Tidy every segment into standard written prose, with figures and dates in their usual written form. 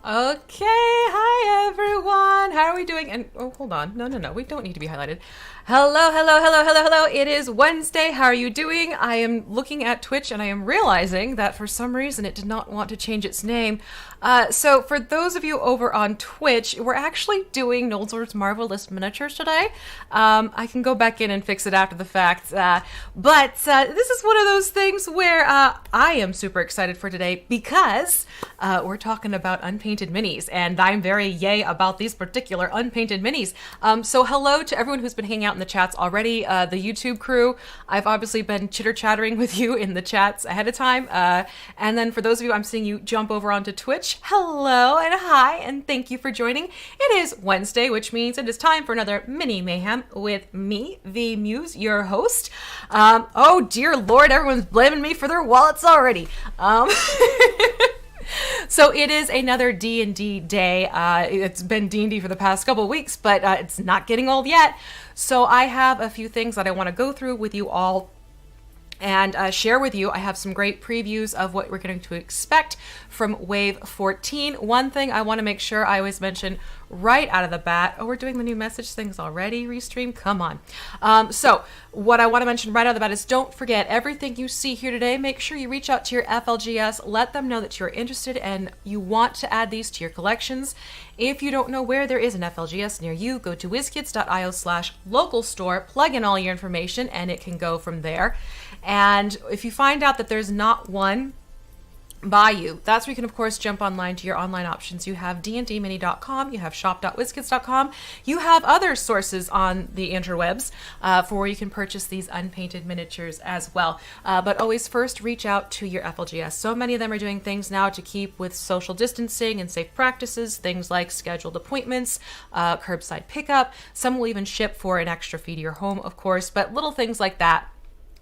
Okay, hi everyone. How are we doing? And oh, hold on. No. We don't need to be highlighted. Hello. It is Wednesday. How are you doing? I am looking at Twitch and I am realizing that for some reason it did not want to change its name. So for those of you over on Twitch, we're actually doing Nolzur's Marvelous Miniatures today. I can go back in and fix it after the fact. But this is one of those things where I am super excited for today because we're talking about Unpainted minis, and I'm very yay about these particular Unpainted minis. So hello to everyone who's been hanging out in the chats already. The YouTube crew, I've obviously been chitter-chattering with you in the chats ahead of time. And then for those of you, I'm seeing you jump over onto Twitch. Hello and hi, and thank you for joining. It is Wednesday, which means it is time for another Mini Mayhem with me, Vee Mus'e, your host. Oh dear Lord, everyone's blaming me for their wallets already. So it is another D&D day. It's been D&D for the past couple of weeks, but it's not getting old yet. So I have a few things that I want to go through with you all and share with you. I have some great previews of what we're going to expect from Wave 14. One thing I want to make sure I always mention right out of the bat. Oh, we're doing the new message things already, Restream? Come on. So what I want to mention right out of the bat is don't forget everything you see here today. Make sure you reach out to your FLGS. Let them know that you're interested and you want to add these to your collections. If you don't know where there is an FLGS near you, go to WizKids.io/local store, plug in all your information, and it can go from there. And if you find out that there's not one by you, that's where you can of course jump online to your online options. You have dndmini.com, you have shop.wizkids.com, you have other sources on the interwebs for where you can purchase these unpainted miniatures as well. But always first reach out to your FLGS. So many of them are doing things now to keep with social distancing and safe practices, things like scheduled appointments, curbside pickup. Some will even ship for an extra fee to your home, of course, but little things like that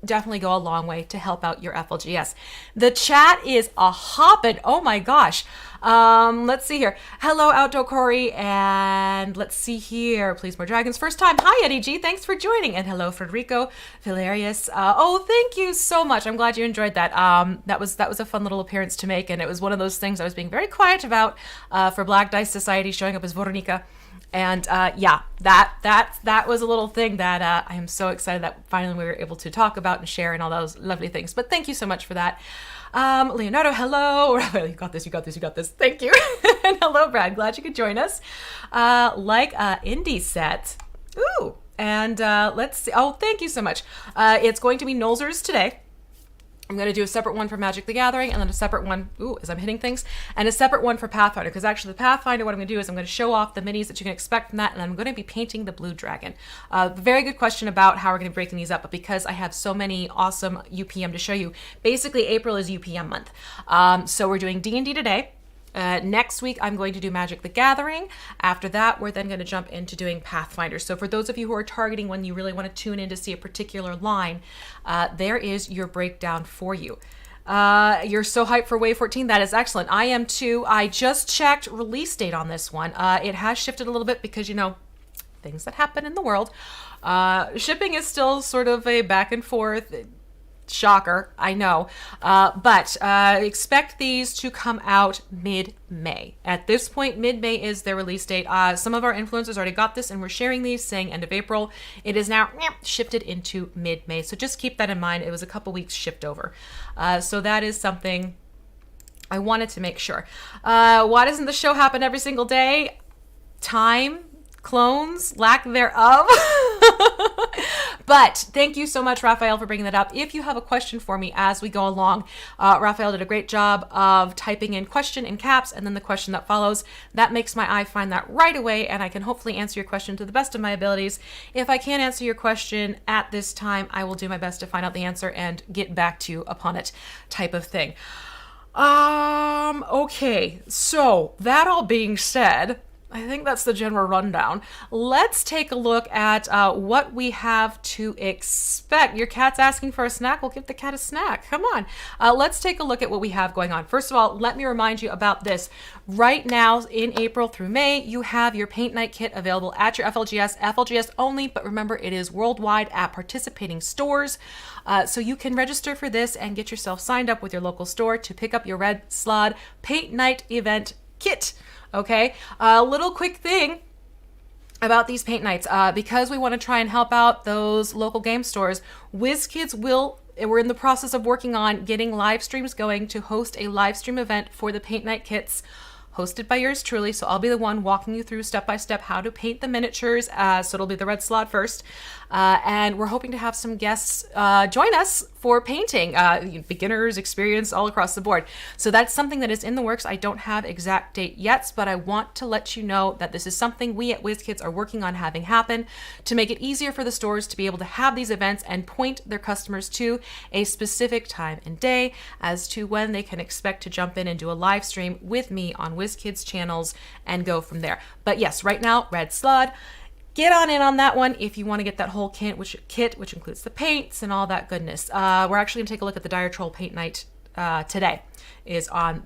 definitely go a long way to help out your FLGS. The chat is a hoppin'. Oh my gosh. Let's see here. Hello, Outdoor Corey, and let's see here. Please more dragons. First time. Hi, Eddie G. Thanks for joining. And hello, Federico Hilarious. Oh, thank you so much. I'm glad you enjoyed that. That was a fun little appearance to make, and it was one of those things I was being very quiet about for Black Dice Society showing up as Voronika. And yeah, that was a little thing that I am so excited that finally we were able to talk about and share and all those lovely things. But thank you so much for that. Leonardo, hello. You got this. Thank you. And hello, Brad. Glad you could join us. Indie set. Ooh. And let's see. Oh, thank you so much. It's going to be Nolzur's today. I'm going to do a separate one for Magic the Gathering, and then a separate one, as I'm hitting things, and a separate one for Pathfinder, because actually the Pathfinder, what I'm going to do is I'm going to show off the minis that you can expect from that, and I'm going to be painting the Blue Dragon. Very good question about how we're going to be breaking these up, but because I have so many awesome UPM to show you, basically April is UPM month. So we're doing D&D today. Next week, I'm going to do Magic the Gathering. After that, we're then going to jump into doing Pathfinder. So for those of you who are targeting when you really want to tune in to see a particular line, there is your breakdown for you. You're so hyped for Wave 14. That is excellent. I am too. I just checked release date on this one. It has shifted a little bit because, you know, things that happen in the world. Shipping is still sort of a back and forth. Shocker, I know. But expect these to come out mid-May. At this point, mid-May is their release date. Some of our influencers already got this and we're sharing these saying end of April. It is now shifted into mid-May. So just keep that in mind. It was a couple weeks shift over. So that is something I wanted to make sure. Why doesn't the show happen every single day? Time, clones, lack thereof. But thank you so much, Raphael, for bringing that up. If you have a question for me as we go along, Raphael did a great job of typing in question in caps and then the question that follows. That makes my eye find that right away, and I can hopefully answer your question to the best of my abilities. If I can't answer your question at this time, I will do my best to find out the answer and get back to you upon it, type of thing. Okay, so that all being said, I think that's the general rundown. Let's take a look at what we have to expect. Your cat's asking for a snack. We'll give the cat a snack. Come on. Let's take a look at what we have going on. First of all, let me remind you about this. Right now, in April through May, you have your Paint Night kit available at your FLGS. FLGS only, but remember, it is worldwide at participating stores. So you can register for this and get yourself signed up with your local store to pick up your Red Slaad Paint Night event kit. Okay, a little quick thing about these paint nights, because we want to try and help out those local game stores. WizKids we're in the process of working on getting live streams going to host a live stream event for the paint night kits, hosted by yours truly. So I'll be the one walking you through step by step how to paint the miniatures. So it'll be the Red Slaad first. And we're hoping to have some guests join us for painting, beginners, experience, all across the board. So that's something that is in the works. I don't have exact date yet, but I want to let you know that this is something we at WizKids are working on having happen to make it easier for the stores to be able to have these events and point their customers to a specific time and day as to when they can expect to jump in and do a live stream with me on WizKids channels and go from there. But yes, right now, Red Slaad. Get on in on that one if you want to get that whole kit, which includes the paints and all that goodness. We're actually going to take a look at the Dire Troll paint night today. Is on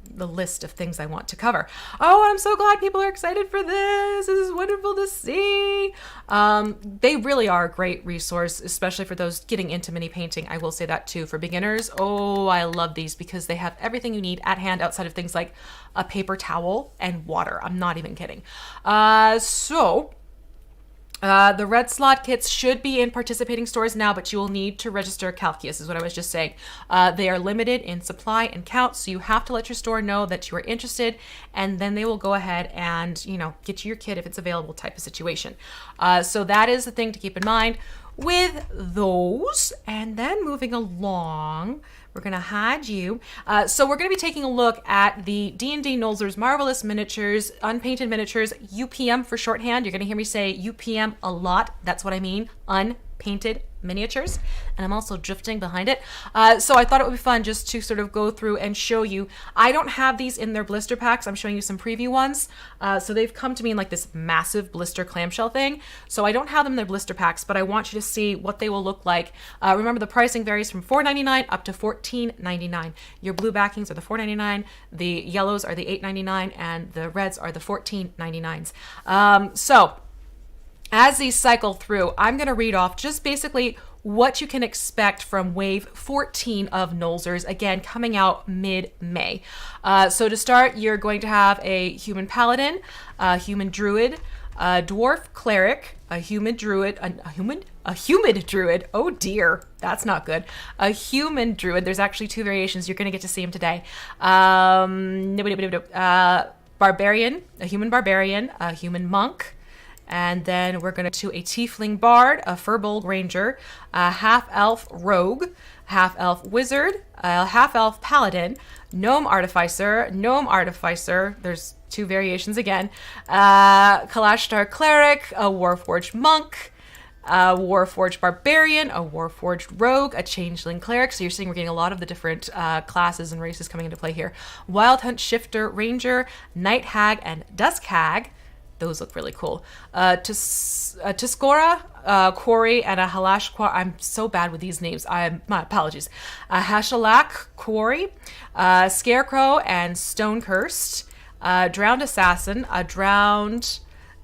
the list of things I want to cover. Oh, I'm so glad people are excited for this. This is wonderful to see. They really are a great resource, especially for those getting into mini painting. I will say that too. For beginners, oh, I love these because they have everything you need at hand outside of things like a paper towel and water. I'm not even kidding. The Red Slaad kits should be in participating stores now, but you will need to register Calculus, is what I was just saying. They are limited in supply and count, so you have to let your store know that you are interested, and then they will go ahead and, get you your kit if it's available type of situation. So that is the thing to keep in mind with those. And then moving along, we're going to hide you. So we're going to be taking a look at the D&D Nolzur's Marvelous Miniatures, Unpainted Miniatures, UPM for shorthand. You're going to hear me say UPM a lot. That's what I mean, Unpainted Miniatures. And I'm also drifting behind it. So I thought it would be fun just to sort of go through and show you. I don't have these in their blister packs. I'm showing you some preview ones. So they've come to me in like this massive blister clamshell thing. So I don't have them in their blister packs, but I want you to see what they will look like. Remember, the pricing varies from $4.99 up to $14.99. Your blue backings are the $4.99, the yellows are the $8.99, and the reds are the $14.99s. So as these cycle through, I'm going to read off just basically what you can expect from Wave 14 of Nolzur's, again, coming out mid-May. So to start, you're going to have a human paladin, a human druid, a dwarf cleric, a human druid, a humid druid. Oh dear, that's not good. A human druid. There's actually two variations. You're going to get to see them today. Barbarian, a human monk. And then we're going to a tiefling bard, a Firbolg ranger, a half-elf rogue, half-elf wizard, a half-elf paladin, gnome artificer. There's two variations again. Kalashtar cleric, a warforged monk, a warforged barbarian, a warforged rogue, a changeling cleric. So you're seeing we're getting a lot of the different classes and races coming into play here. Wild hunt shifter ranger, night hag, and dusk hag. Those look really cool. Tuskora, quarry, and a halash quarry. I'm so bad with these names. My apologies. A hashalak quarry, scarecrow, and stone cursed. Drowned assassin, a drowned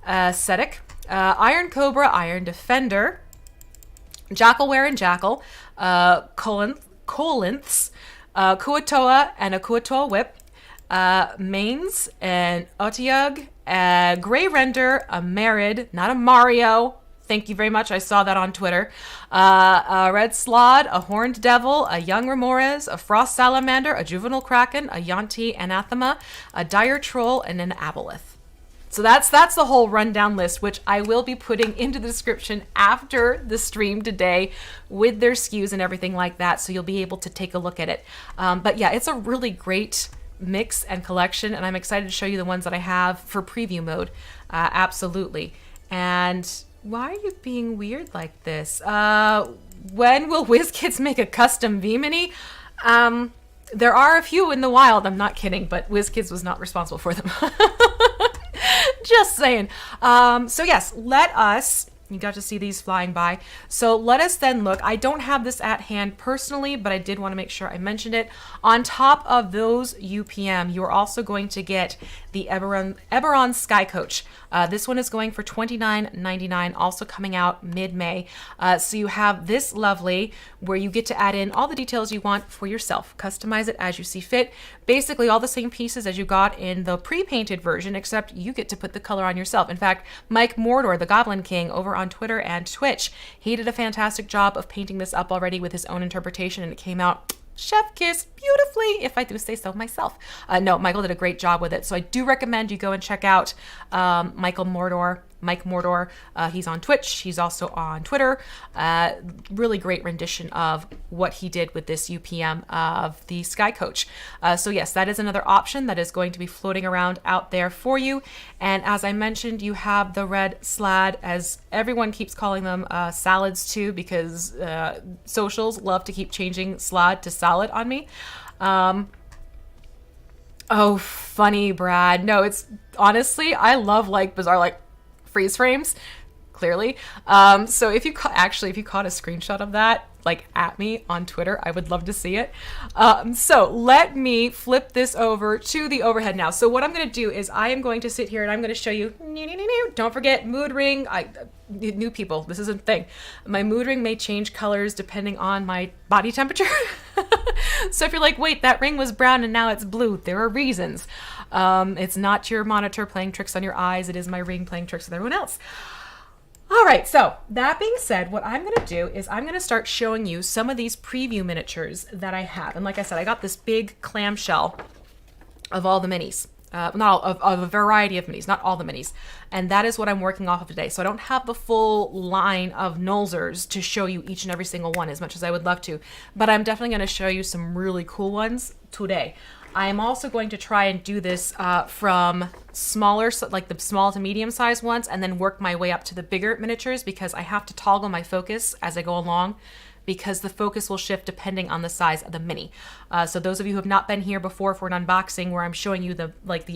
ascetic, iron cobra, iron defender, jackalware and jackal, colinths, kuatoa, and a kuatoa whip. Mains and Otyugh, Grey Render, a Merid, not a Mario. Thank you very much. I saw that on Twitter. A Red Slaad, a Horned Devil, a Young Remores, a Frost Salamander, a Juvenile Kraken, a Yuan-ti Anathema, a Dire Troll, and an Aboleth. So that's the whole rundown list, which I will be putting into the description after the stream today with their SKUs and everything like that, so you'll be able to take a look at it. But yeah, it's a really great mix and collection, and I'm excited to show you the ones that I have for preview mode. Absolutely. And why are you being weird like this? When will WizKids make a custom Vee Mini? There are a few in the wild. I'm not kidding, but WizKids was not responsible for them. Just saying. So yes, let us You got to see these flying by. So let us then look. I don't have this at hand personally, but I did want to make sure I mentioned it. On top of those UPM, you are also going to get the Eberron Sky Coach. This one is going for $29.99, also coming out mid-May. So you have this lovely where you get to add in all the details you want for yourself. Customize it as you see fit. Basically all the same pieces as you got in the pre-painted version, except you get to put the color on yourself. In fact, Mike Mordor, the Goblin King, over on Twitter and Twitch, he did a fantastic job of painting this up already with his own interpretation, and it came out chef kiss beautifully, if I do say so myself. No, Michael did a great job with it. So I do recommend you go and check out Mike Mordor. He's on Twitch. He's also on Twitter. Really great rendition of what he did with this UPM of the Sky Coach. So yes, that is another option that is going to be floating around out there for you. And as I mentioned, you have the red Slaad, as everyone keeps calling them salads too, because socials love to keep changing Slaad to salad on me. Oh, funny, Brad. No, it's honestly, I love like bizarre, like freeze frames, clearly. So if you caught a screenshot of that, like at me on Twitter, I would love to see it. So let me flip this over to the overhead now. So what I'm going to do is I am going to sit here and I'm going to show you, don't forget mood ring. New people, this is a thing. My mood ring may change colors depending on my body temperature. So if you're like, wait, that ring was brown and now it's blue, there are reasons. It's not your monitor playing tricks on your eyes. It is my ring playing tricks with everyone else. All right, so that being said, what I'm going to do is I'm going to start showing you some of these preview miniatures that I have. And like I said, I got this big clamshell of all the minis. Not all, of a variety of minis, not all the minis. And that is what I'm working off of today. So I don't have the full line of Nolzurs to show you each and every single one as much as I would love to. But I'm definitely going to show you some really cool ones today. I am also going to try and do this from smaller, like the small to medium sized ones, and then work my way up to the bigger miniatures, because I have to toggle my focus as I go along, because the focus will shift depending on the size of the mini. So those of you who have not been here before for an unboxing where I'm showing you the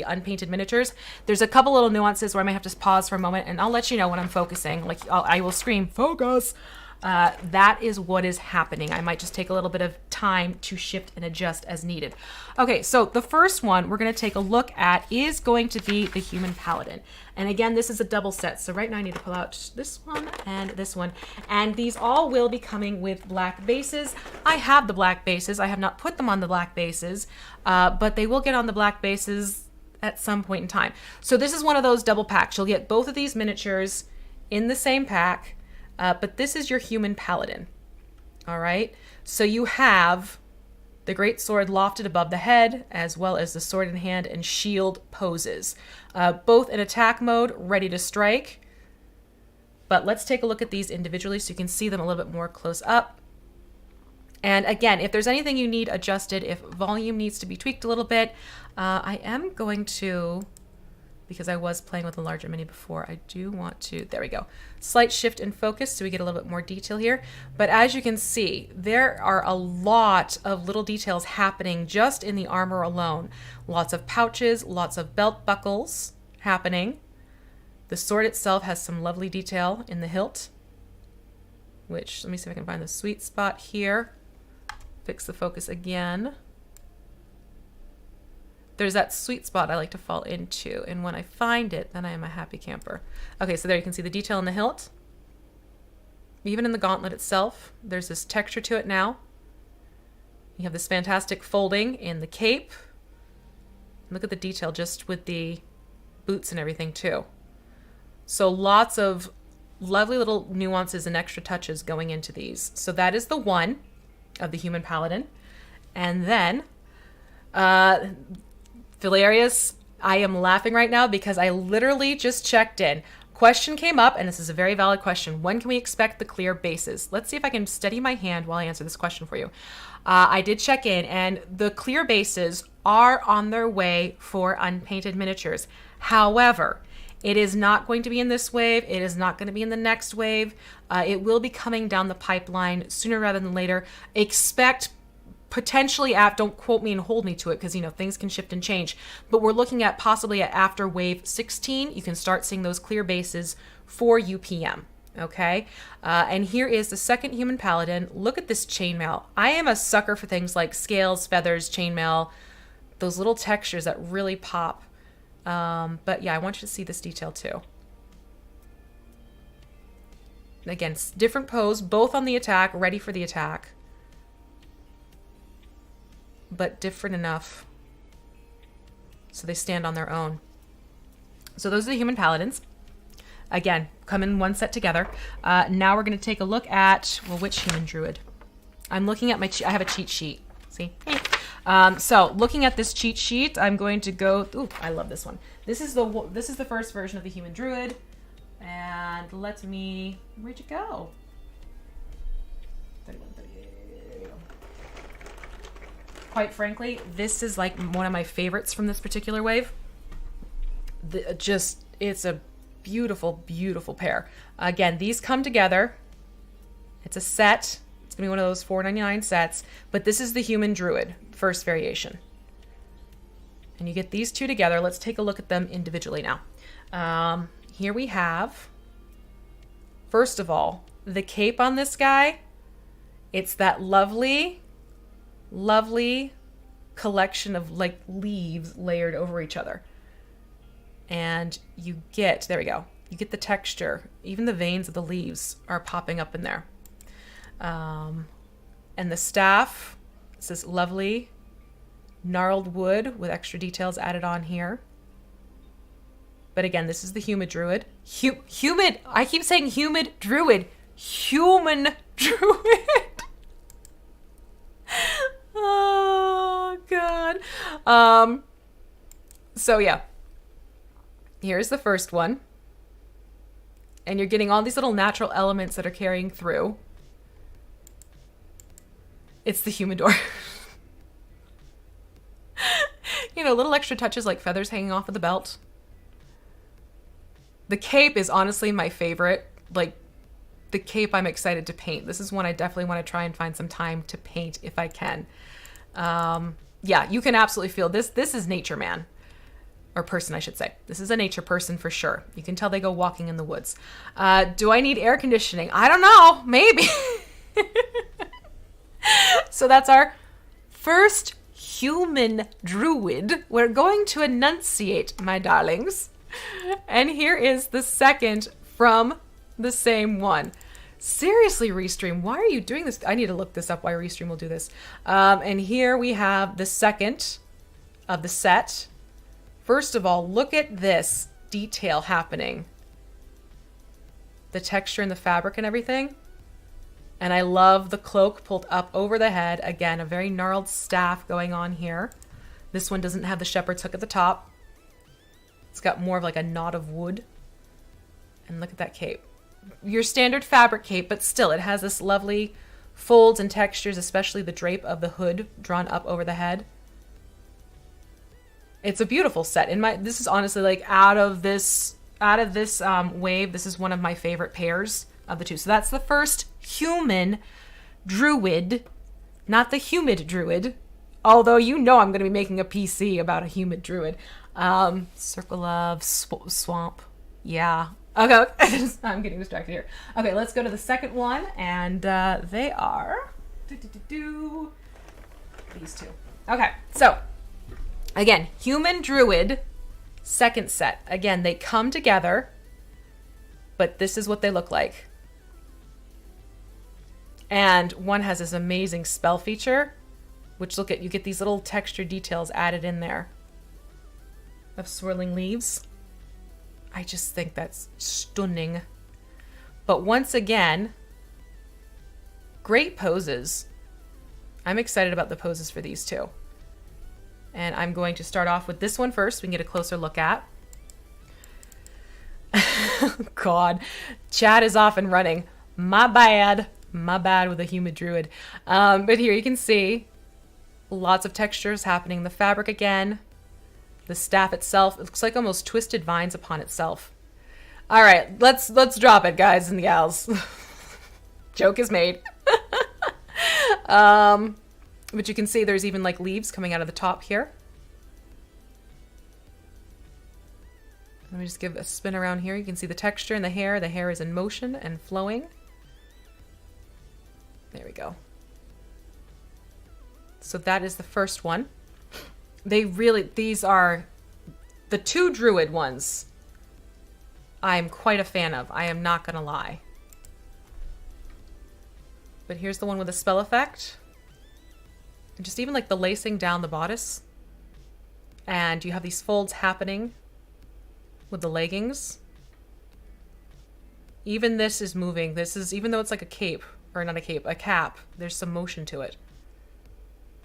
unpainted miniatures, there's a couple little nuances where I might have to pause for a moment, and I'll let you know when I'm focusing. Like I will scream, focus. That is what is happening. I might just take a little bit of time to shift and adjust as needed. Okay, so the first one we're going to take a look at is going to be the Human Paladin. And again, this is a double set. So right now I need to pull out this one and this one. And these all will be coming with black bases. I have the black bases. I have not put them on the black bases, but they will get on the black bases at some point in time. So this is one of those double packs. You'll get both of these miniatures in the same pack. But this is your Human Paladin. All right. So you have the great sword lofted above the head, as well as the sword in hand and shield poses, both in attack mode, ready to strike. But let's take a look at these individually so you can see them a little bit more close up. And again, if there's anything you need adjusted, if volume needs to be tweaked a little bit, I am going to, because I was playing with a larger mini before, I do want to, there we go, slight shift in focus so we get a little bit more detail here. But as you can see, there are a lot of little details happening just in the armor alone. Lots of pouches, lots of belt buckles happening. The sword itself has some lovely detail in the hilt, which, let me see if I can find the sweet spot here. Fix the focus again. There's that sweet spot I like to fall into, and when I find it, then I am a happy camper. Okay, so there you can see the detail in the hilt. Even in the gauntlet itself, there's this texture to it now. You have this fantastic folding in the cape. Look at the detail just with the boots and everything too. So lots of lovely little nuances and extra touches going into these. So that is the one of the Human Paladin. And then, Filarius, I am laughing right now because I literally just checked in. Question came up, and this is a very valid question. When can we expect the clear bases? Let's see if I can steady my hand while I answer this question for you. I did check in, and the clear bases are on their way for unpainted miniatures. However, it is not going to be in this wave. It is not going to be in the next wave. It will be coming down the pipeline sooner rather than later. Expect potentially don't quote me and hold me to it, because things can shift and change, but we're looking at possibly after wave 16 you can start seeing those clear bases for UPM. Okay, and here is the second human paladin. Look at this chainmail. I am a sucker for things like scales, feathers, chainmail, those little textures that really pop. But yeah, I want you to see this detail too. Again, different pose, both on the attack, ready for the attack. But different enough so they stand on their own. So those are the human paladins. Again, come in one set together. Now we're going to take a look at, well, which human druid? I'm looking at I have a cheat sheet. See? Hey. So looking at this cheat sheet, I'm going to go, ooh, I love this one. This is the first version of the human druid. And let me, where'd you go? 31, 38. Quite frankly, this is like one of my favorites from this particular wave. It's a beautiful, beautiful pair. Again, these come together. It's a set. It's gonna be one of those $4.99 sets, but this is the human druid, first variation. And you get these two together. Let's take a look at them individually now. Here we have, first of all, the cape on this guy. It's that lovely, lovely collection of like leaves layered over each other. And you get, there we go, you get the texture. Even the veins of the leaves are popping up in there. And the staff, it's this lovely gnarled wood with extra details added on here. But again, this is the humid druid. Humid, I keep saying humid druid. Human druid. Oh, God. So yeah. Here's the first one. And you're getting all these little natural elements that are carrying through. It's the humidor. You know, little extra touches like feathers hanging off of the belt. The cape is honestly my favorite. Like, the cape I'm excited to paint. This is one I definitely want to try and find some time to paint if I can. Yeah, you can absolutely feel this. This is nature man. Or person, I should say. This is a nature person for sure. You can tell they go walking in the woods. Do I need air conditioning? I don't know. Maybe. So that's our first human druid. We're going to enunciate, my darlings. And here is the second from the same one. Seriously, Restream, why are you doing this? I need to look this up why Restream will do this. And here we have the second of the set. First of all, look at this detail happening. The texture and the fabric and everything. And I love the cloak pulled up over the head. Again, a very gnarled staff going on here. This one doesn't have the shepherd's hook at the top. It's got more of like a knot of wood. And look at that cape. Your standard fabric cape, but still it has this lovely folds and textures, especially the drape of the hood drawn up over the head. It's a beautiful set. This is honestly like out of this wave, this is one of my favorite pairs of the two. So that's the first human druid, not the humid druid. Although you know I'm going to be making a PC about a humid druid. Circle of swamp. Yeah. Okay. I'm getting distracted here. Okay, let's go to the second one, and they are these two. Okay, so again, human druid, second set. Again, they come together, but this is what they look like. And one has this amazing spell feature, which look at, you get these little texture details added in there of swirling leaves. I just think that's stunning. But once again, great poses. I'm excited about the poses for these two. And I'm going to start off with this one first. We can get a closer look at. God, chat is off and running. My bad with a humid druid. But here you can see lots of textures happening. The fabric again. The staff itself, it looks like almost twisted vines upon itself. All right, let's drop it, guys and gals. Joke is made. But you can see there's even like leaves coming out of the top here. Let me just give a spin around here. You can see the texture in the hair. The hair is in motion and flowing. There we go. So that is the first one. These are the 2 Druid ones. I'm quite a fan of. I am not gonna lie. But here's the one with the spell effect. And just even like the lacing down the bodice. And you have these folds happening with the leggings. Even this is moving. This is, even though it's like a cape, or not a cape, a cap, there's some motion to it,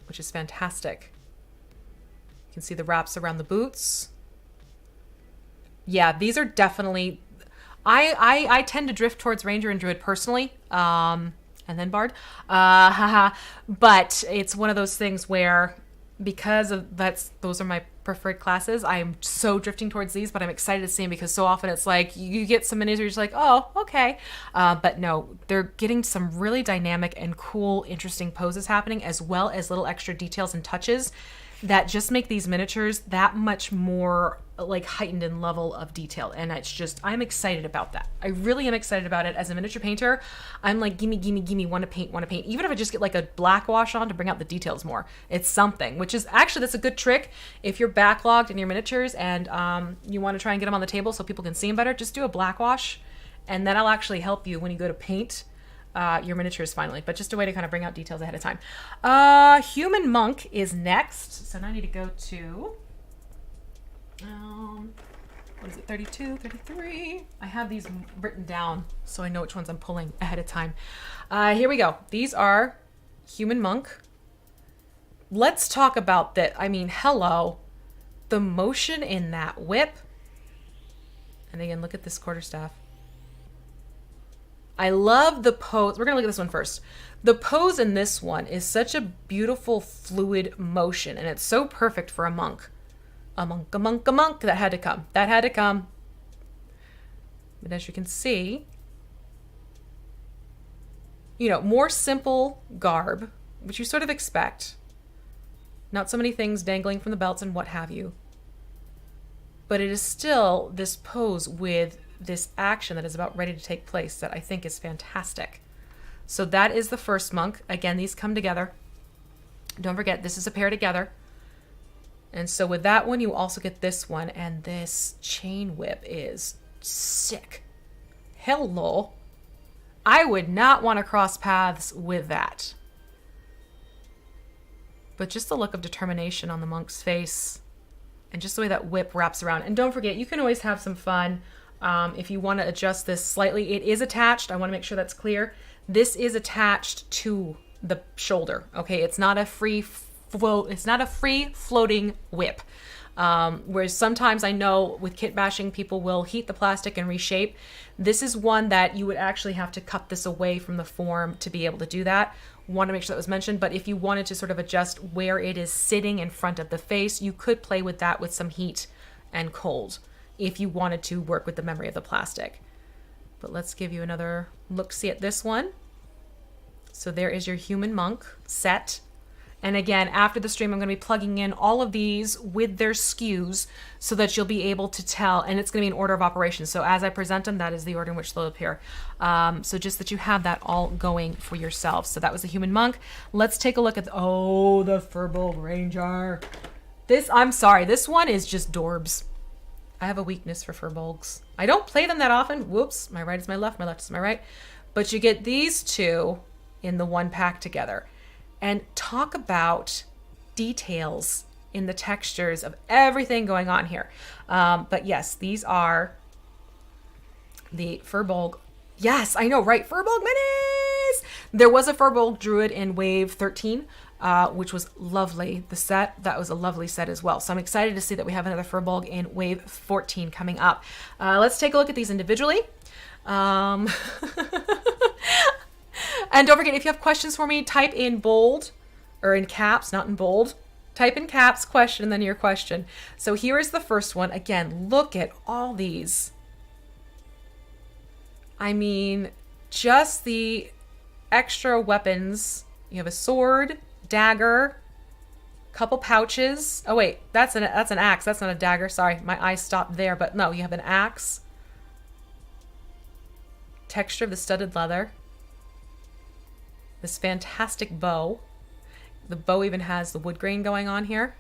which is fantastic. You can see the wraps around the boots. Yeah, these are definitely, I tend to drift towards Ranger and Druid personally, and then Bard. But it's one of those things where, because of those are my preferred classes, I am so drifting towards these, but I'm excited to see them because so often it's like you get some minis where you're just like, oh, okay. But no, they're getting some really dynamic and cool, interesting poses happening, as well as little extra details and touches that just make these miniatures that much more like heightened in level of detail. And it's just, I'm excited about that. I really am excited about it. As a miniature painter, I'm like, gimme, want to paint. Even if I just get like a black wash on to bring out the details more, it's something, which is actually, that's a good trick. If you're backlogged in your miniatures and you want to try and get them on the table so people can see them better, just do a black wash, and that'll actually help you when you go to paint your miniatures finally. But just a way to kind of bring out details ahead of time. Human Monk is next. So now I need to go to, what is it, 32, 33? I have these written down so I know which ones I'm pulling ahead of time. Here we go. These are Human Monk. Let's talk about that. I mean, hello. The motion in that whip. And again, look at this quarterstaff. I love the pose. We're going to look at this one first. The pose in this one is such a beautiful, fluid motion, and it's so perfect for a monk. A monk. That had to come. But as you can see, you know, more simple garb, which you sort of expect. Not so many things dangling from the belts and what have you. But it is still this pose with this action that is about ready to take place that I think is fantastic. So that is the first monk. Again, these come together. Don't forget, this is a pair together. And so with that one, you also get this one, and this chain whip is sick. Hello. I would not want to cross paths with that. But just the look of determination on the monk's face, and just the way that whip wraps around. And don't forget, you can always have some fun. If you want to adjust this slightly, it is attached. I want to make sure that's clear. This is attached to the shoulder. Okay, it's not a free floating whip. Whereas sometimes I know with kit bashing, people will heat the plastic and reshape. This is one that you would actually have to cut this away from the form to be able to do that. Want to make sure that was mentioned. But if you wanted to sort of adjust where it is sitting in front of the face, you could play with that with some heat and cold, if you wanted to work with the memory of the plastic. But let's give you another look-see at this one. So there is your Human Monk set. And again, after the stream, I'm going to be plugging in all of these with their SKUs so that you'll be able to tell, and it's going to be in order of operations. So as I present them, that is the order in which they'll appear. So just that you have that all going for yourselves. So that was the Human Monk. Let's take a look at, the Firbolg Ranger. I'm sorry, this one is just dorbs. I have a weakness for Firbolgs. I don't play them that often. Whoops, my right is my left is my right. But you get these two in the one pack together. And talk about details in the textures of everything going on here. But yes, these are the Firbolg. Yes, I know, right? Firbolg minis! There was a Firbolg Druid in Wave 13, which was lovely. The set, that was a lovely set as well. So I'm excited to see that we have another Firbolg in Wave 14 coming up. Let's take a look at these individually. And don't forget, if you have questions for me, type in bold, or in caps, not in bold. Type in caps, question, and then your question. So here is the first one. Again, look at all these. I mean, just the extra weapons. You have a sword, dagger, Couple pouches. Oh wait, that's an axe. That's not a dagger. Sorry, my eye stopped there. But no, you have an axe. Texture of the studded leather. This fantastic bow. The bow even has the wood grain going on here,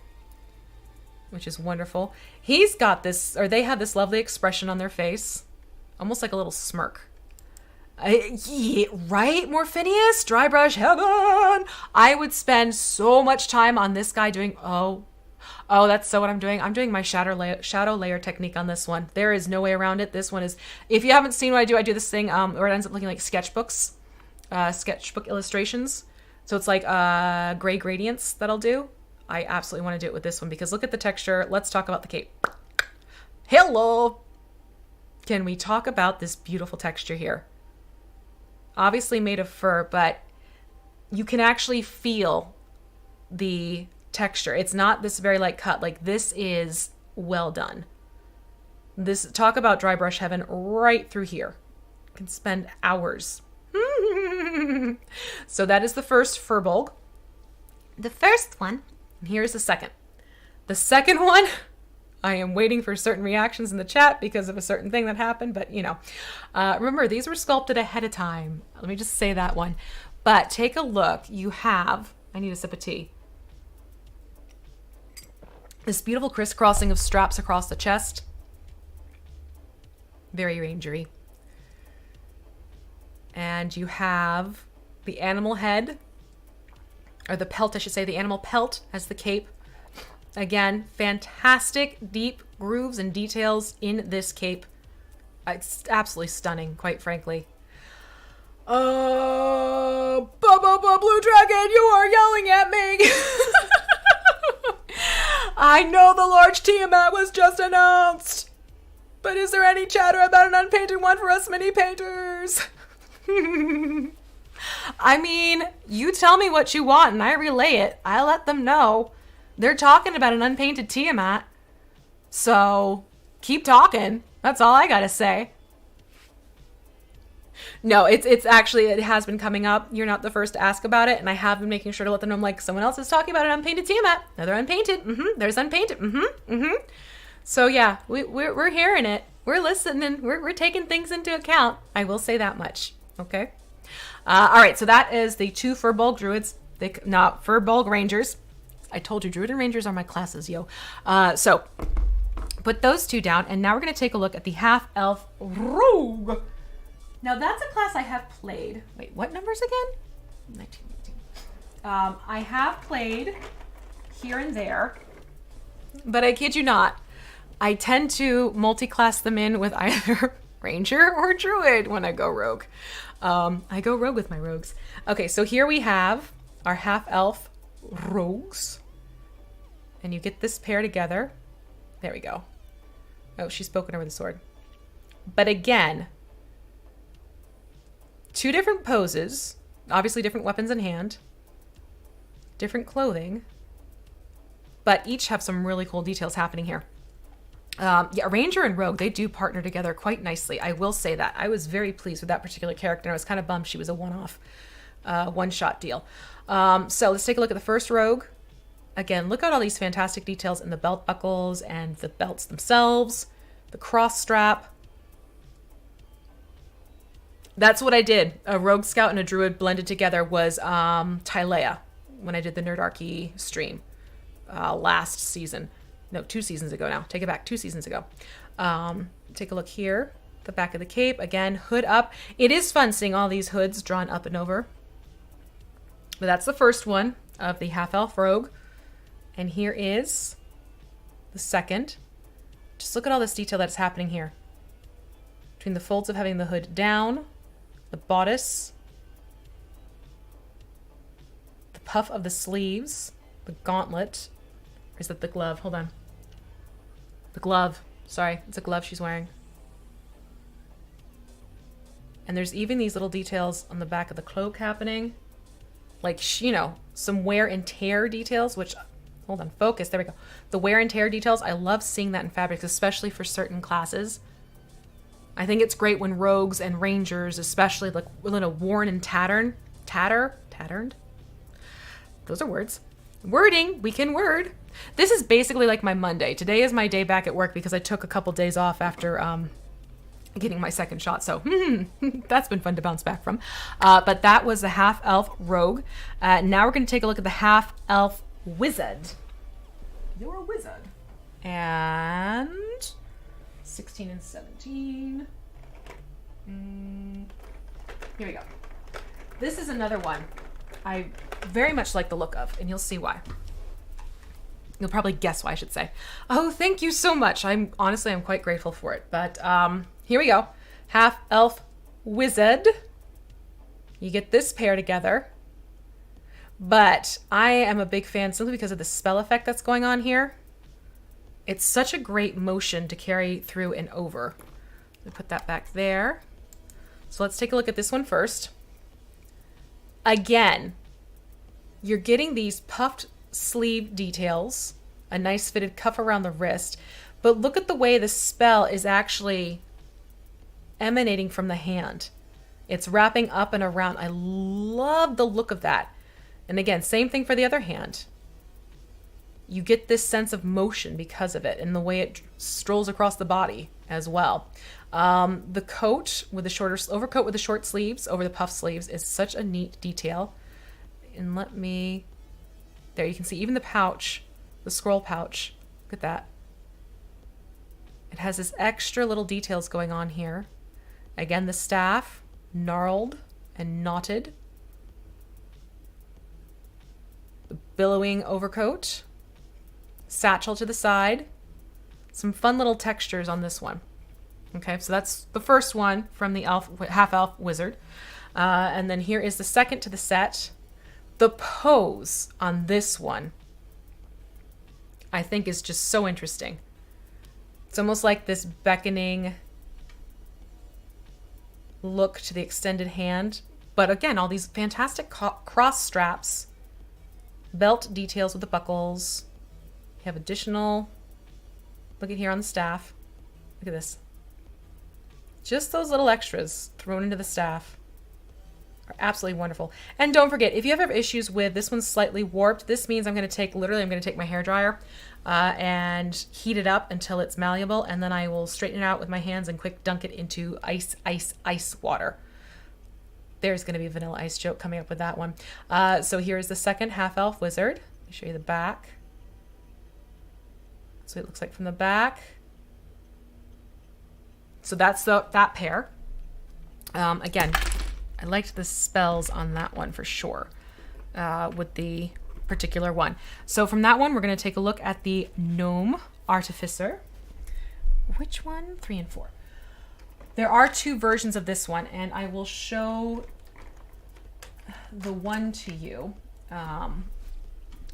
which is wonderful. He's got this, or they have this lovely expression on their face, almost like a little smirk. Yeah, right, Morphinius? Dry brush heaven! I would spend so much time on this guy doing, oh, that's so what I'm doing. I'm doing my shadow layer technique on this one. There is no way around it. This one is, if you haven't seen what I do this thing where it ends up looking like sketchbooks, sketchbook illustrations. So it's like gray gradients that I'll do. I absolutely want to do it with this one because look at the texture. Let's talk about the cape. Hello! Can we talk about this beautiful texture here? Obviously made of fur, but you can actually feel the texture. It's not this very light cut. Like, this is well done. This, talk about dry brush heaven right through here. You can spend hours. So that is the first Firbolg. The first one. And here's the second. The second one, I am waiting for certain reactions in the chat because of a certain thing that happened, but you know. Remember, these were sculpted ahead of time. Let me just say that one. But take a look. You have, I need a sip of tea. This beautiful crisscrossing of straps across the chest. Very rangery. And you have the animal head, or the pelt, I should say, the animal pelt as the cape. Again, fantastic deep grooves and details in this cape. It's absolutely stunning, quite frankly. Blue Dragon, you are yelling at me! I know the large Tiamat was just announced, but is there any chatter about an unpainted one for us mini painters? I mean, you tell me what you want and I relay it. I let them know. They're talking about an unpainted Tiamat. So, keep talking. That's all I gotta say. No, it's actually, it has been coming up. You're not the first to ask about it, and I have been making sure to let them know, like, someone else is talking about an unpainted Tiamat. No, they're unpainted. There's unpainted. So, yeah, we're hearing it. We're listening. We're taking things into account. I will say that much. Okay? All right, so that is the two Firbolg Druids. Not Firbolg Rangers. I told you, Druid and Rangers are my classes, yo. So, put those two down, and now we're going to take a look at the Half-Elf Rogue. Now, that's a class I have played. Wait, what numbers again? 19, 18. I have played here and there, but I kid you not, I tend to multi-class them in with either Ranger or Druid when I go Rogue. I go Rogue with my Rogues. Okay, so here we have our Half-Elf Rogues. And you get this pair together. There we go. Oh, she's spoken over the sword. But again, two different poses, obviously different weapons in hand, different clothing, but each have some really cool details happening here. Yeah, Ranger and Rogue, they do partner together quite nicely. I will say that. I was very pleased with that particular character. I was kind of bummed she was a one-off, one-shot deal. So let's take a look at the first Rogue. Again, look at all these fantastic details in the belt buckles and the belts themselves, the cross strap. That's what I did. A Rogue Scout and a Druid blended together was Tylea when I did the Nerdarchy stream last season. No, 2 seasons ago now. Take it back, 2 seasons ago. Take a look here. The back of the cape. Again, hood up. It is fun seeing all these hoods drawn up and over. But that's the first one of the Half-Elf Rogue. And here is the second. Just look at all this detail that's happening here. Between the folds of having the hood down, the bodice, the puff of the sleeves, the gauntlet. Or is that the glove? Hold on. The glove. Sorry, it's a glove she's wearing. And there's even these little details on the back of the cloak happening. Like, you know, some wear and tear details, which, hold on, focus, there we go. The wear and tear details, I love seeing that in fabrics, especially for certain classes. I think it's great when rogues and rangers, especially, like, worn and tattered. Those are words. Wording, we can word. This is basically like my Monday. Today is my day back at work because I took a couple days off after getting my second shot. So that's been fun to bounce back from. But that was the half-elf rogue. Now we're going to take a look at the half-elf wizard. You're a wizard. And 16 and 17. Here we go. This is another one I very much like the look of, and you'll see why. You'll probably guess why, I should say. Oh, thank you so much. I'm quite grateful for it. But here we go. Half-elf wizard. You get this pair together. But I am a big fan simply because of the spell effect that's going on here. It's such a great motion to carry through and over. Let me put that back there. So let's take a look at this one first. Again, you're getting these puffed sleeve details, a nice fitted cuff around the wrist, but look at the way the spell is actually emanating from the hand. It's wrapping up and around. I love the look of that. And again, same thing for the other hand. You get this sense of motion because of it and the way it strolls across the body as well. The coat with the shorter overcoat with the short sleeves over the puff sleeves is such a neat detail. And there you can see even the pouch, the scroll pouch. Look at that. It has this extra little details going on here. Again, the staff, gnarled and knotted. The billowing overcoat. Satchel to the side. Some fun little textures on this one. Okay, so that's the first one from the half-elf wizard. And then here is the second to the set. The pose on this one, I think, is just so interesting. It's almost like this beckoning look to the extended hand. But again, all these fantastic cross straps, belt details with the buckles. You have additional, look at here on the staff. Look at this. Just those little extras thrown into the staff are absolutely wonderful. And don't forget, if you ever have issues with this one's slightly warped, this means I'm going to take my hairdryer and heat it up until it's malleable, and then I will straighten it out with my hands and quick dunk it into ice water. There's going to be a vanilla ice joke coming up with that one. So here's the second half-elf wizard. Let me show you the back. So it looks like from the back. So that's that pair. Again, I liked the spells on that one for sure with the particular one. So from that one, we're going to take a look at the Gnome artificer. Which one? 3 and 4. There are 2 versions of this one, and I will show the one to you.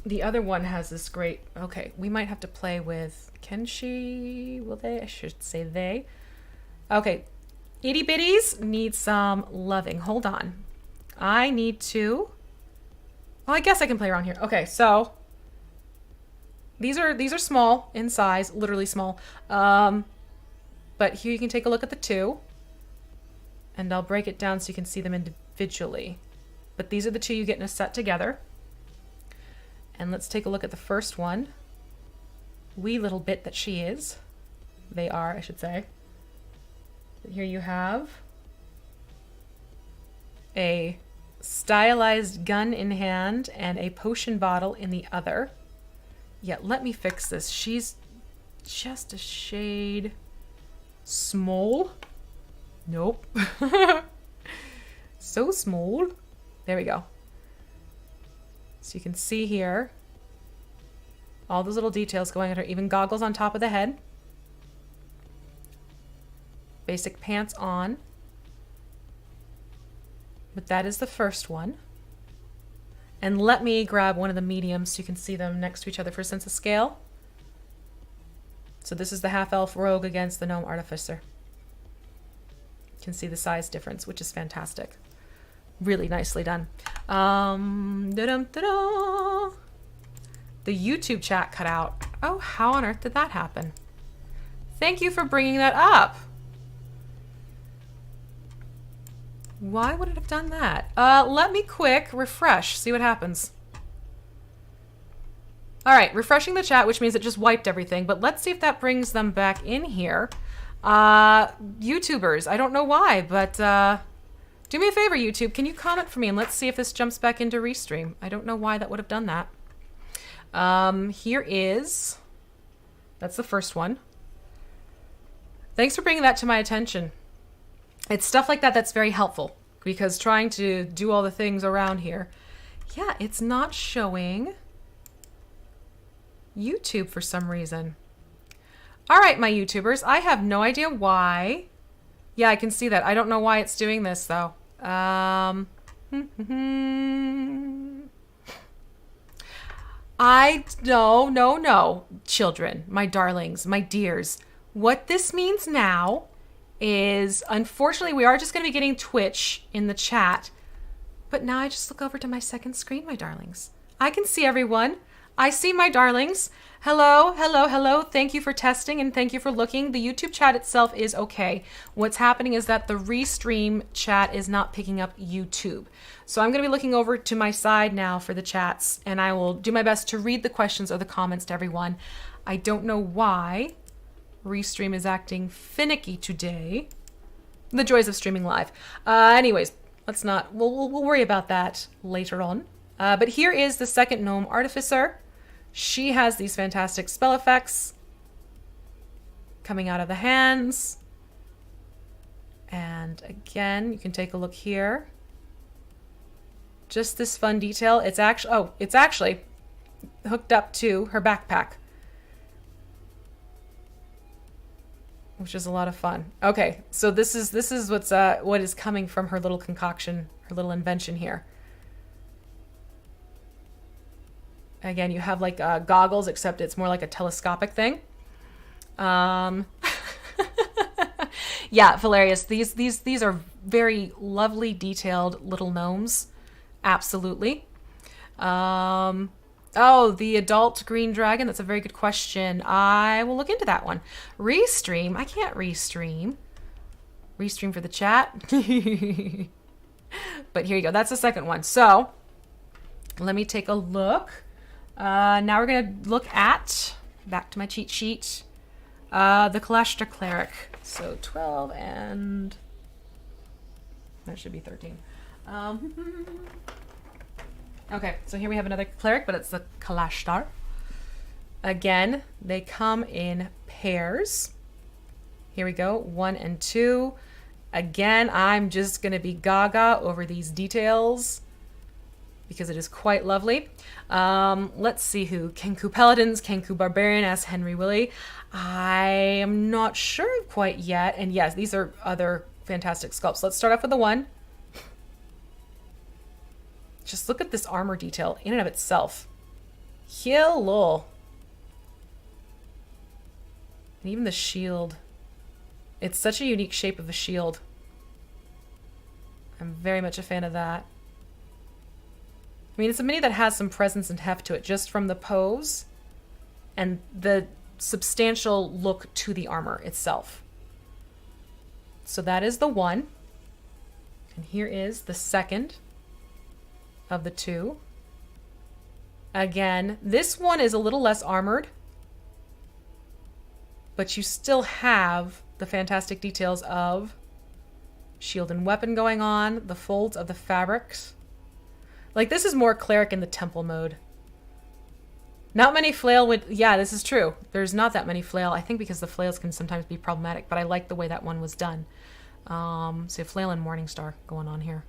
The other one has this great... Okay, we might have to play with... Will they? I should say they. Okay, itty bitties need some loving. Hold on. I need to... Oh, I guess I can play around here. Okay, so these are small in size, literally small. But here you can take a look at the 2, and I'll break it down so you can see them individually. But these are the 2 you get in a set together. And let's take a look at the first one. Wee little bit that she is. They are, I should say. Here you have a stylized gun in hand and a potion bottle in the other. Yeah, let me fix this. She's just a shade small. Nope. So small. There we go. So you can see here all those little details going on her. Even goggles on top of the head. Basic pants on. But that is the first one. And let me grab one of the mediums so you can see them next to each other for a sense of scale. So this is the half-elf rogue against the gnome artificer. You can see the size difference, which is fantastic. Really nicely done. Da-dum-da-da. The YouTube chat cut out. Oh, how on earth did that happen? Thank you for bringing that up. Why would it have done that? Let me quick refresh, see what happens. All right, refreshing the chat, which means it just wiped everything. But let's see if that brings them back in here. YouTubers, I don't know why, but do me a favor, YouTube. Can you comment for me and let's see if this jumps back into Restream. I don't know why that would have done that. Here is... That's the first one. Thanks for bringing that to my attention. It's stuff like that that's very helpful because trying to do all the things around here. Yeah, it's not showing YouTube for some reason. All right, my YouTubers, I have no idea why. Yeah, I can see that. I don't know why it's doing this though. No, children, my darlings, my dears. What this means now is, unfortunately, we are just going to be getting Twitch in the chat. But now I just look over to my second screen, my darlings. I can see everyone. I see my darlings. Hello, hello, hello. Thank you for testing and thank you for looking. The YouTube chat itself is okay. What's happening is that the Restream chat is not picking up YouTube. So I'm going to be looking over to my side now for the chats and I will do my best to read the questions or the comments to everyone. I don't know why Restream is acting finicky today. The joys of streaming live. Anyways, let's not, we'll worry about that later on. But here is the second gnome, Artificer. She has these fantastic spell effects coming out of the hands. And again, you can take a look here. Just this fun detail. It's actually hooked up to her backpack, which is a lot of fun. Okay, so this is what is coming from her little concoction, her little invention here. Again, you have like goggles, except it's more like a telescopic thing. Yeah, Valerius, these are very lovely, detailed little gnomes. Absolutely. Oh, the adult green dragon. That's a very good question. I will look into that one. Restream. I can't restream. Restream for the chat. But here you go. That's the second one. So let me take a look. Now we're going to look at, back to my cheat sheet, the Kalashtar Cleric. So 12 and that should be 13. Okay, so here we have another Cleric, but it's the Kalashtar. Again, they come in pairs. Here we go, 1 and 2. Again, I'm just going to be gaga over these details because it is quite lovely. Let's see who. Kenku Paladins, Kenku Barbarian, as Henry Willie. I am not sure quite yet. And yes, these are other fantastic sculpts. Let's start off with the one. Just look at this armor detail in and of itself. Hello. And even the shield. It's such a unique shape of a shield. I'm very much a fan of that. I mean, it's a mini that has some presence and heft to it just from the pose and the substantial look to the armor itself. So that is the one. And here is the second of the two. Again, this one is a little less armored, but you still have the fantastic details of shield and weapon going on, the folds of the fabrics. Like, this is more Cleric in the temple mode. Not many flail would... Yeah, this is true. There's not that many flail. I think because the flails can sometimes be problematic, but I like the way that one was done. So flail and Morningstar going on here.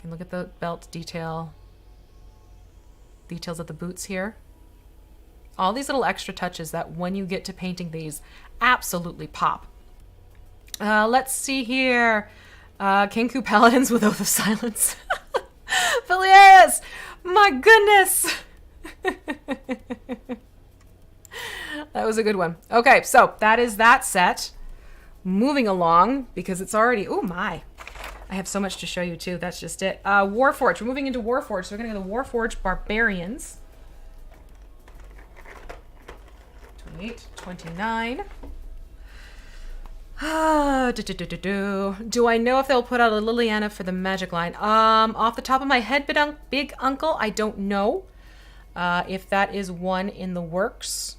And look at the belt detail. Details of the boots here. All these little extra touches that when you get to painting these absolutely pop. Let's see here. Kenku Paladins with Oath of Silence. Valerius! My goodness! That was a good one. Okay, so that is that set. Moving along, because it's already... Oh my! I have so much to show you too. That's just it. Warforged. We're moving into Warforged. So we're going to go to Warforged Barbarians. 28, 29. Do I know if they'll put out a Liliana for the magic line? Off the top of my head, big uncle, I don't know. If that is one in the works,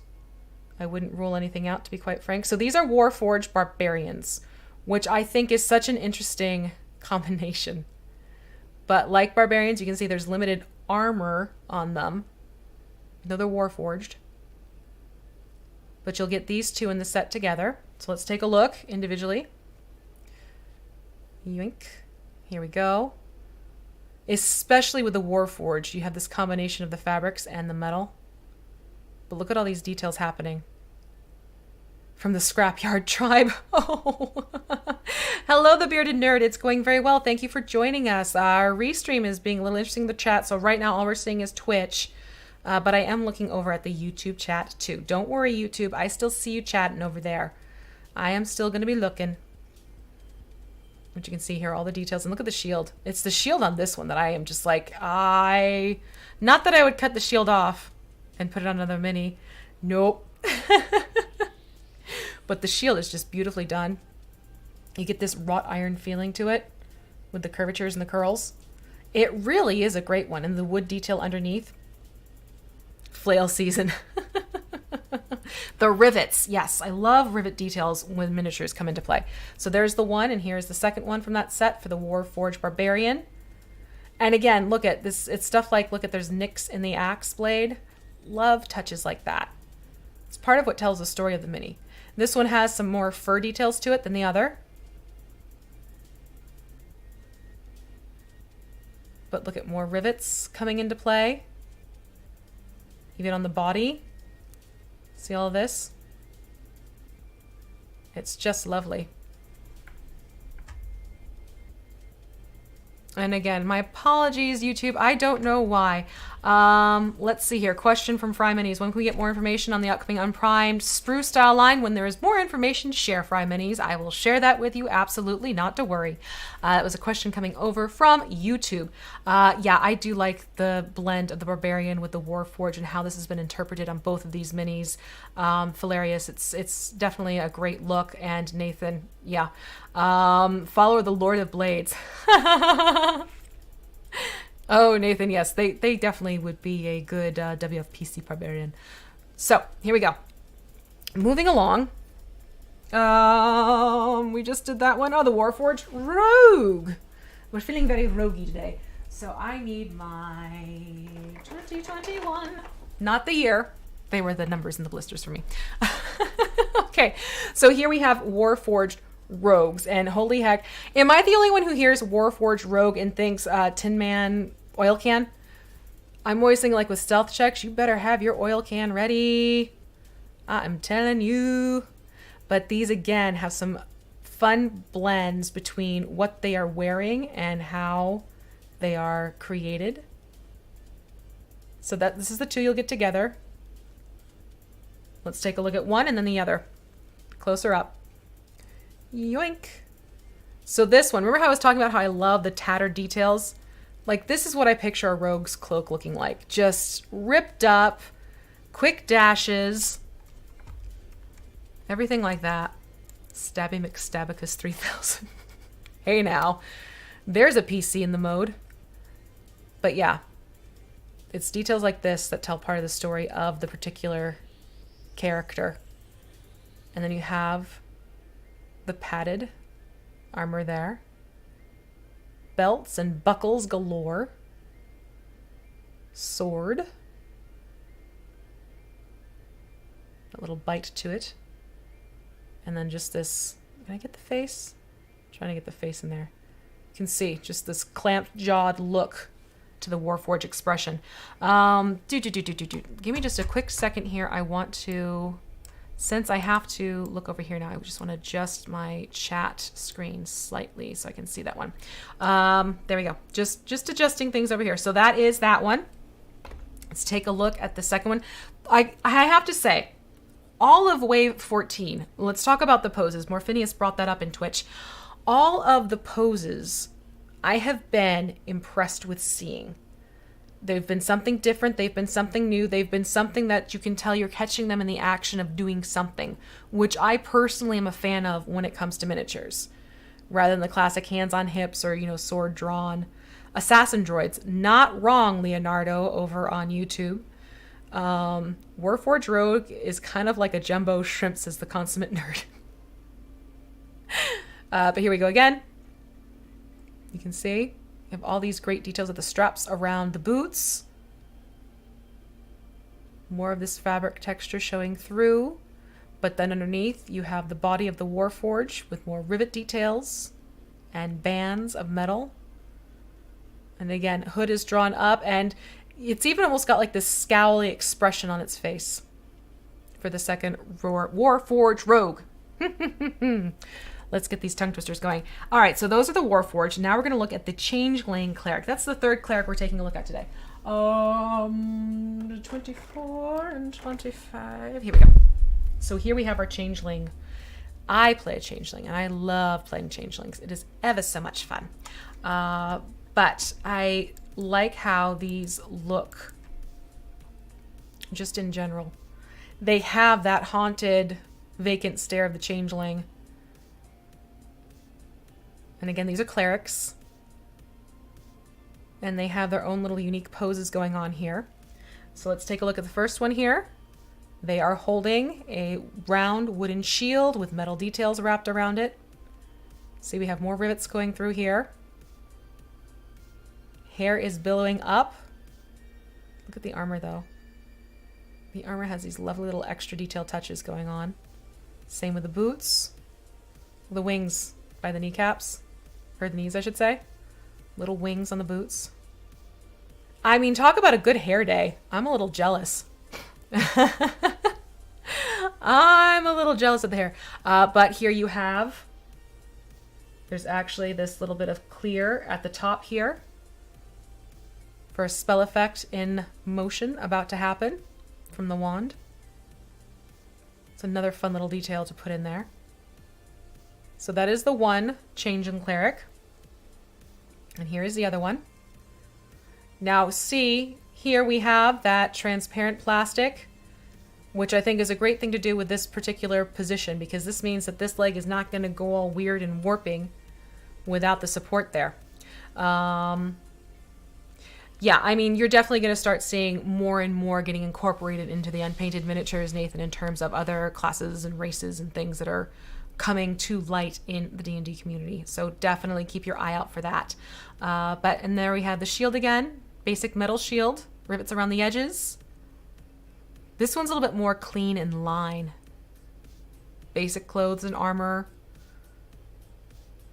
I wouldn't rule anything out, to be quite frank. So these are Warforged Barbarians, which I think is such an interesting combination. But like Barbarians, you can see there's limited armor on them, though they're Warforged. But you'll get these two in the set together. So let's take a look individually. Yoink. Here we go. Especially with the Warforged, you have this combination of the fabrics and the metal. But look at all these details happening. From the Scrapyard tribe. Oh. Hello, the Bearded Nerd. It's going very well. Thank you for joining us. Our restream is being a little interesting in the chat. So right now all we're seeing is Twitch. But I am looking over at the YouTube chat too. Don't worry, YouTube. I still see you chatting over there. I am still going to be looking. But you can see here all the details. And look at the shield. It's the shield on this one that I am just like, not that I would cut the shield off and put it on another mini. Nope. But the shield is just beautifully done. You get this wrought iron feeling to it with the curvatures and the curls. It really is a great one. And the wood detail underneath. Flail season. The rivets. Yes, I love rivet details when miniatures come into play. So there's the one, and here's the second one from that set for the Warforged Barbarian. And again, look at this. It's stuff like, look at, there's nicks in the axe blade. Love touches like that. It's part of what tells the story of the mini. This one has some more fur details to it than the other. But look at more rivets coming into play. Even on the body. See all of this? It's just lovely. And again, my apologies, YouTube. I don't know why. Let's see here. Question from Fry Minis. When can we get more information on the upcoming Unprimed Sprue style line? When there is more information to share, Fry Minis, I will share that with you. Absolutely, not to worry. It was a question coming over from YouTube. Yeah, I do like the blend of the Barbarian with the Warforged and how this has been interpreted on both of these minis. Hilarious. It's definitely a great look. And Nathan, yeah. Follower the Lord of Blades. Oh, Nathan, yes, they definitely would be a good WFPC Barbarian. So, here we go. Moving along. We just did that one. Oh, the Warforged Rogue. We're feeling very roguey today. So I need my 2021. Not the year. They were the numbers in the blisters for me. Okay, so here we have Warforged Rogues, and holy heck, am I the only one who hears Warforged Rogue and thinks Tin Man oil can? I'm always thinking, like, with stealth checks, you better have your oil can ready. I'm telling you. But these again have some fun blends between what they are wearing and how they are created. So that this is the two you'll get together. Let's take a look at one and then the other. Closer up. Yoink. So this one, remember how I was talking about how I love the tattered details? Like, this is what I picture a rogue's cloak looking like. Just ripped up, quick dashes, everything like that. Stabby McStabicus 3000. Hey now, there's a PC in the mode. But yeah, it's details like this that tell part of the story of the particular character. And then you have the padded armor there. Belts and buckles galore. Sword. A little bite to it. And then just this, can I get the face? I'm trying to get the face in there. You can see just this clamped jawed look to the Warforged expression. Give me just a quick second here. I want to, since I have to look over here now, I just want to adjust my chat screen slightly so I can see that one. There we go. Just adjusting things over here. So that is that one. Let's take a look at the second one. I have to say, all of Wave 14, let's talk about the poses. Morphinius brought that up in Twitch. All of the poses I have been impressed with seeing. They've been something different. They've been something new. They've been something that you can tell you're catching them in the action of doing something, which I personally am a fan of when it comes to miniatures, rather than the classic hands on hips or, you know, sword drawn. Assassin droids, not wrong, Leonardo over on YouTube. Warforged Rogue is kind of like a jumbo shrimp, says the consummate nerd. But here we go again. You can see you have all these great details of the straps around the boots. More of this fabric texture showing through. But then underneath you have the body of the Warforged with more rivet details and bands of metal. And again, hood is drawn up, and it's even almost got like this scowly expression on its face for the second Warforged Rogue. Let's get these tongue twisters going. All right, so those are the Warforged. Now we're going to look at the Changeling Cleric. That's the third cleric we're taking a look at today. 24 and 25. Here we go. So here we have our Changeling. I play a Changeling, and I love playing Changelings. It is ever so much fun. But I like how these look just in general. They have that haunted, vacant stare of the Changeling. And again, these are clerics. And they have their own little unique poses going on here. So let's take a look at the first one here. They are holding a round wooden shield with metal details wrapped around it. See, we have more rivets going through here. Hair is billowing up. Look at the armor, though. The armor has these lovely little extra detail touches going on. Same with the boots. The wings by the kneecaps. Or the knees, I should say. Little wings on the boots. I mean, talk about a good hair day. I'm a little jealous. I'm a little jealous of the hair. But here you have... There's actually this little bit of clear at the top here. For a spell effect in motion about to happen from the wand. It's another fun little detail to put in there. So that is the one Changeling Cleric. And here is the other one. Now see, here we have that transparent plastic, which I think is a great thing to do with this particular position, because this means that this leg is not going to go all weird and warping without the support there. Yeah, I mean, you're definitely going to start seeing more and more getting incorporated into the Unpainted miniatures, Nathan, in terms of other classes and races and things that are coming to light in the D&D community. So definitely keep your eye out for that. And there we have the shield again. Basic metal shield. Rivets around the edges. This one's a little bit more clean in line. Basic clothes and armor.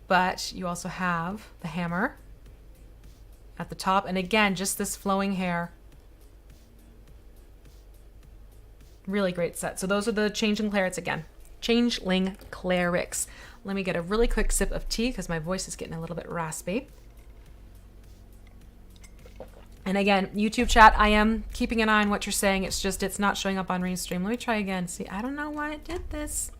But you also have the hammer at the top. And again, just this flowing hair. Really great set. So those are the Changeling Clerics again. Changeling Clerics. Let me get a really quick sip of tea because my voice is getting a little bit raspy. And again, YouTube chat, I am keeping an eye on what you're saying. It's just, it's not showing up on Restream. Let me try again. See, I don't know why it did this.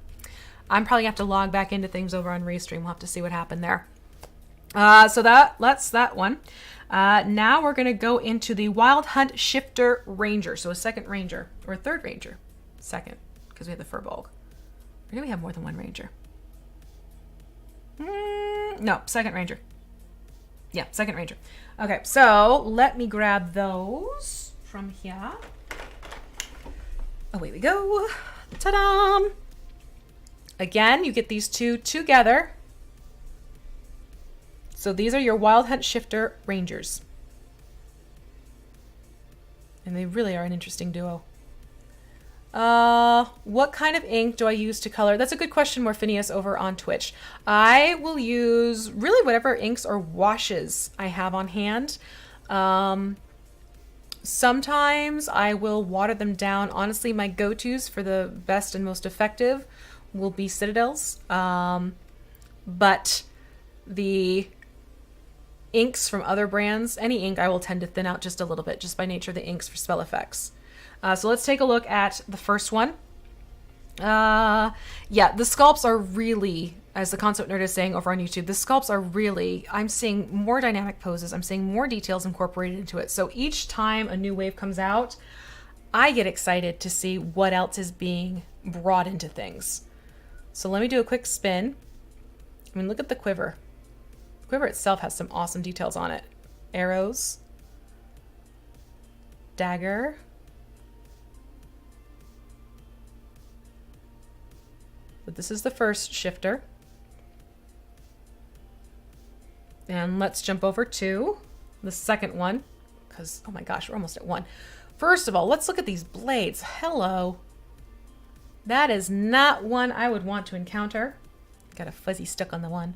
I'm probably going to have to log back into things over on Restream. We'll have to see what happened there. So that's that one. Now we're going to go into the Wild Hunt Shifter Ranger. So a second ranger, or a third ranger. Second, because we have the Firbolg. Or do we have more than one ranger? No, second ranger. Yeah, second ranger. Okay, so let me grab those from here. Away we go. Ta-da! Again, you get these two together. So these are your Wild Hunt Shifter Rangers. And they really are an interesting duo. What kind of ink do I use to color? That's a good question, Morphinius, over on Twitch. I will use really whatever inks or washes I have on hand. Sometimes I will water them down. Honestly, my go-tos for the best and most effective will be Citadels. But the inks from other brands, any ink I will tend to thin out just a little bit, just by nature of the inks for spell effects. So let's take a look at the first one. Yeah, the sculpts are really, as the concept nerd is saying over on YouTube, the sculpts are really, I'm seeing more dynamic poses. I'm seeing more details incorporated into it. So each time a new wave comes out, I get excited to see what else is being brought into things. So let me do a quick spin. I mean, look at the quiver. The quiver itself has some awesome details on it. Arrows. Dagger. But this is the first shifter. And let's jump over to the second one, because, oh my gosh, we're almost at 1. First of all, let's look at these blades. Hello. That is not one I would want to encounter. Got a fuzzy stuck on the one.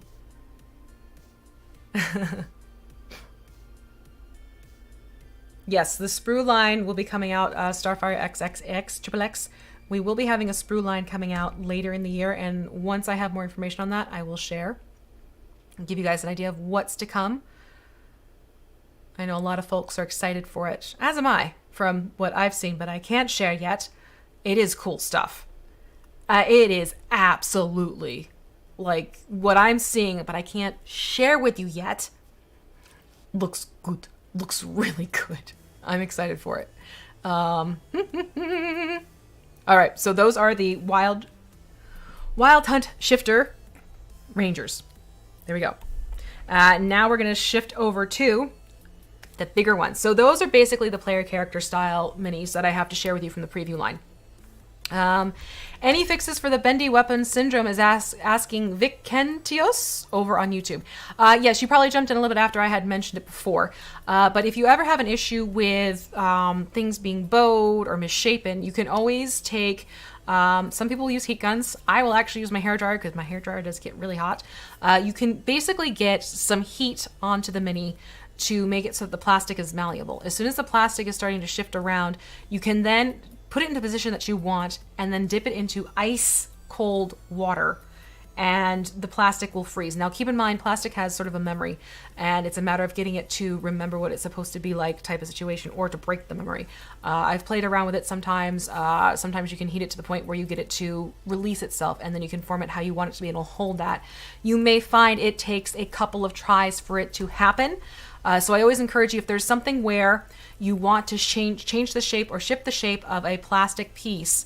Yes, the sprue line will be coming out, Starfire XXX. We will be having a sprue line coming out later in the year, and once I have more information on that, I will share and give you guys an idea of what's to come. I know a lot of folks are excited for it, as am I, from what I've seen, but I can't share yet. It is cool stuff. It is absolutely like what I'm seeing, but I can't share with you yet. Looks good. Looks really good. I'm excited for it. All right, so those are the Wild Hunt Shifter Rangers. There we go. Now we're going to shift over to the bigger ones. So those are basically the player character style minis that I have to share with you from the preview line. Any fixes for the bendy weapon syndrome is asking Vic Kentios over on YouTube. Yes, you probably jumped in a little bit after I had mentioned it before. But if you ever have an issue with things being bowed or misshapen, you can always take, some people use heat guns. I will actually use my hairdryer because my hairdryer does get really hot. You can basically get some heat onto the mini to make it so that the plastic is malleable. As soon as the plastic is starting to shift around, you can then put it into a position that you want and then dip it into ice cold water and the plastic will freeze. Now keep in mind, plastic has sort of a memory and it's a matter of getting it to remember what it's supposed to be like type of situation or to break the memory. I've played around with it sometimes. Sometimes you can heat it to the point where you get it to release itself and then you can form it how you want it to be and it'll hold that. You may find it takes a couple of tries for it to happen. So I always encourage you, if there's something where you want to change the shape or shift the shape of a plastic piece,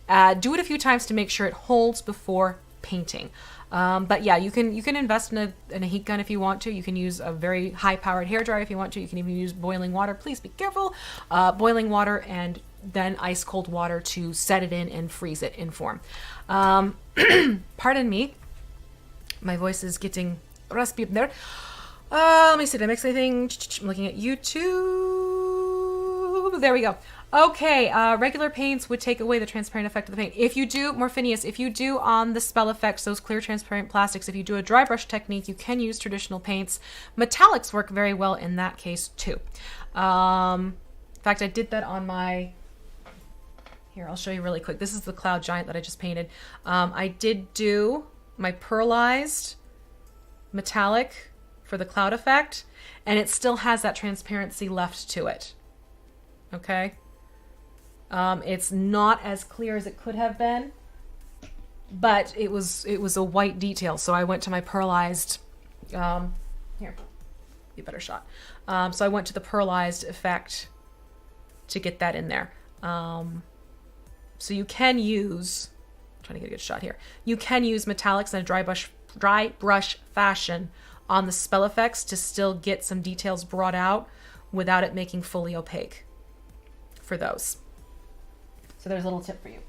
do it a few times to make sure it holds before painting. But yeah, you can invest in a heat gun if you want to. You can use a very high-powered hairdryer if you want to. You can even use boiling water. Please be careful. Boiling water and then ice-cold water to set it in and freeze it in form. Pardon me. My voice is getting raspy up there. Let me see, did I mix anything? I'm looking at YouTube. There we go. Okay, regular paints would take away the transparent effect of the paint. If you do, Morphinius, if you do on the spell effects, those clear transparent plastics, if you do a dry brush technique, you can use traditional paints. Metallics work very well in that case too. In fact, I did that on my... Here, I'll show you really quick. This is the Cloud Giant that I just painted. I did do my pearlized metallic for the cloud effect, and it still has that transparency left to it. Okay? It's not as clear as it could have been, but it was a white detail, so I went to my pearlized, here, be a better shot. So I went to the pearlized effect to get that in there. So you can use, I'm trying to get a good shot here, you can use metallics in a dry brush fashion on the spell effects to still get some details brought out without it making fully opaque for those. So there's a little tip for you.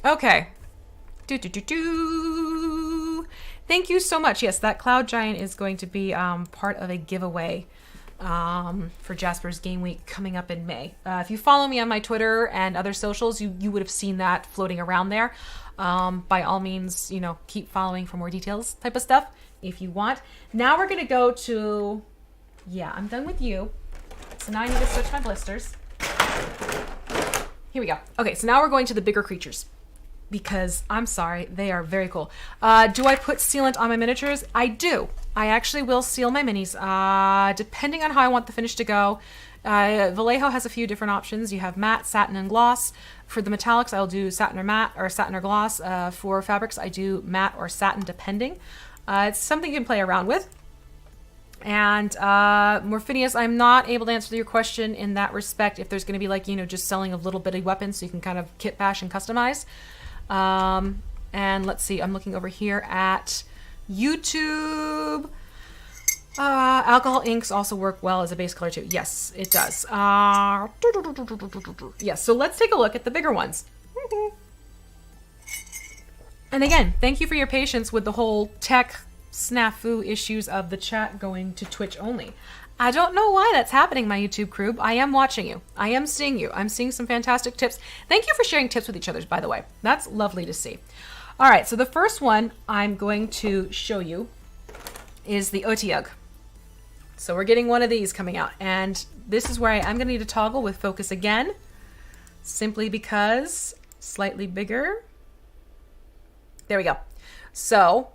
Okay. Thank you so much. Yes, that Cloud Giant is going to be part of a giveaway for Jasper's Game Week coming up in May. If you follow me on my Twitter and other socials, you would have seen that floating around there. By all means, keep following for more details type of stuff if you want. Now we're going to go to, yeah, I'm done with you. So now I need to switch my blisters. Here we go. Okay, so now we're going to the bigger creatures because I'm sorry, they are very cool. Do I put sealant on my miniatures? I do. I actually will seal my minis depending on how I want the finish to go. Vallejo has a few different options. You have matte, satin, and gloss. For the metallics, I'll do satin or matte, or satin or gloss. For fabrics, I do matte or satin depending. It's something you can play around with. And Morphinius, I'm not able to answer your question in that respect. If there's going to be just selling of little bitty weapons so you can kind of kit bash and customize. And let's see, I'm looking over here at YouTube. Alcohol inks also work well as a base color too. Yes, it does. Yes, so let's take a look at the bigger ones. And again, thank you for your patience with the whole tech snafu issues of the chat going to Twitch only. I don't know why that's happening, my YouTube crew. I am watching you. I am seeing you. I'm seeing some fantastic tips. Thank you for sharing tips with each other, by the way. That's lovely to see. All right, so the first one I'm going to show you is the Otyugh. So we're getting one of these coming out, and this is where I'm going to need to toggle with focus again, simply because slightly bigger. There we go. So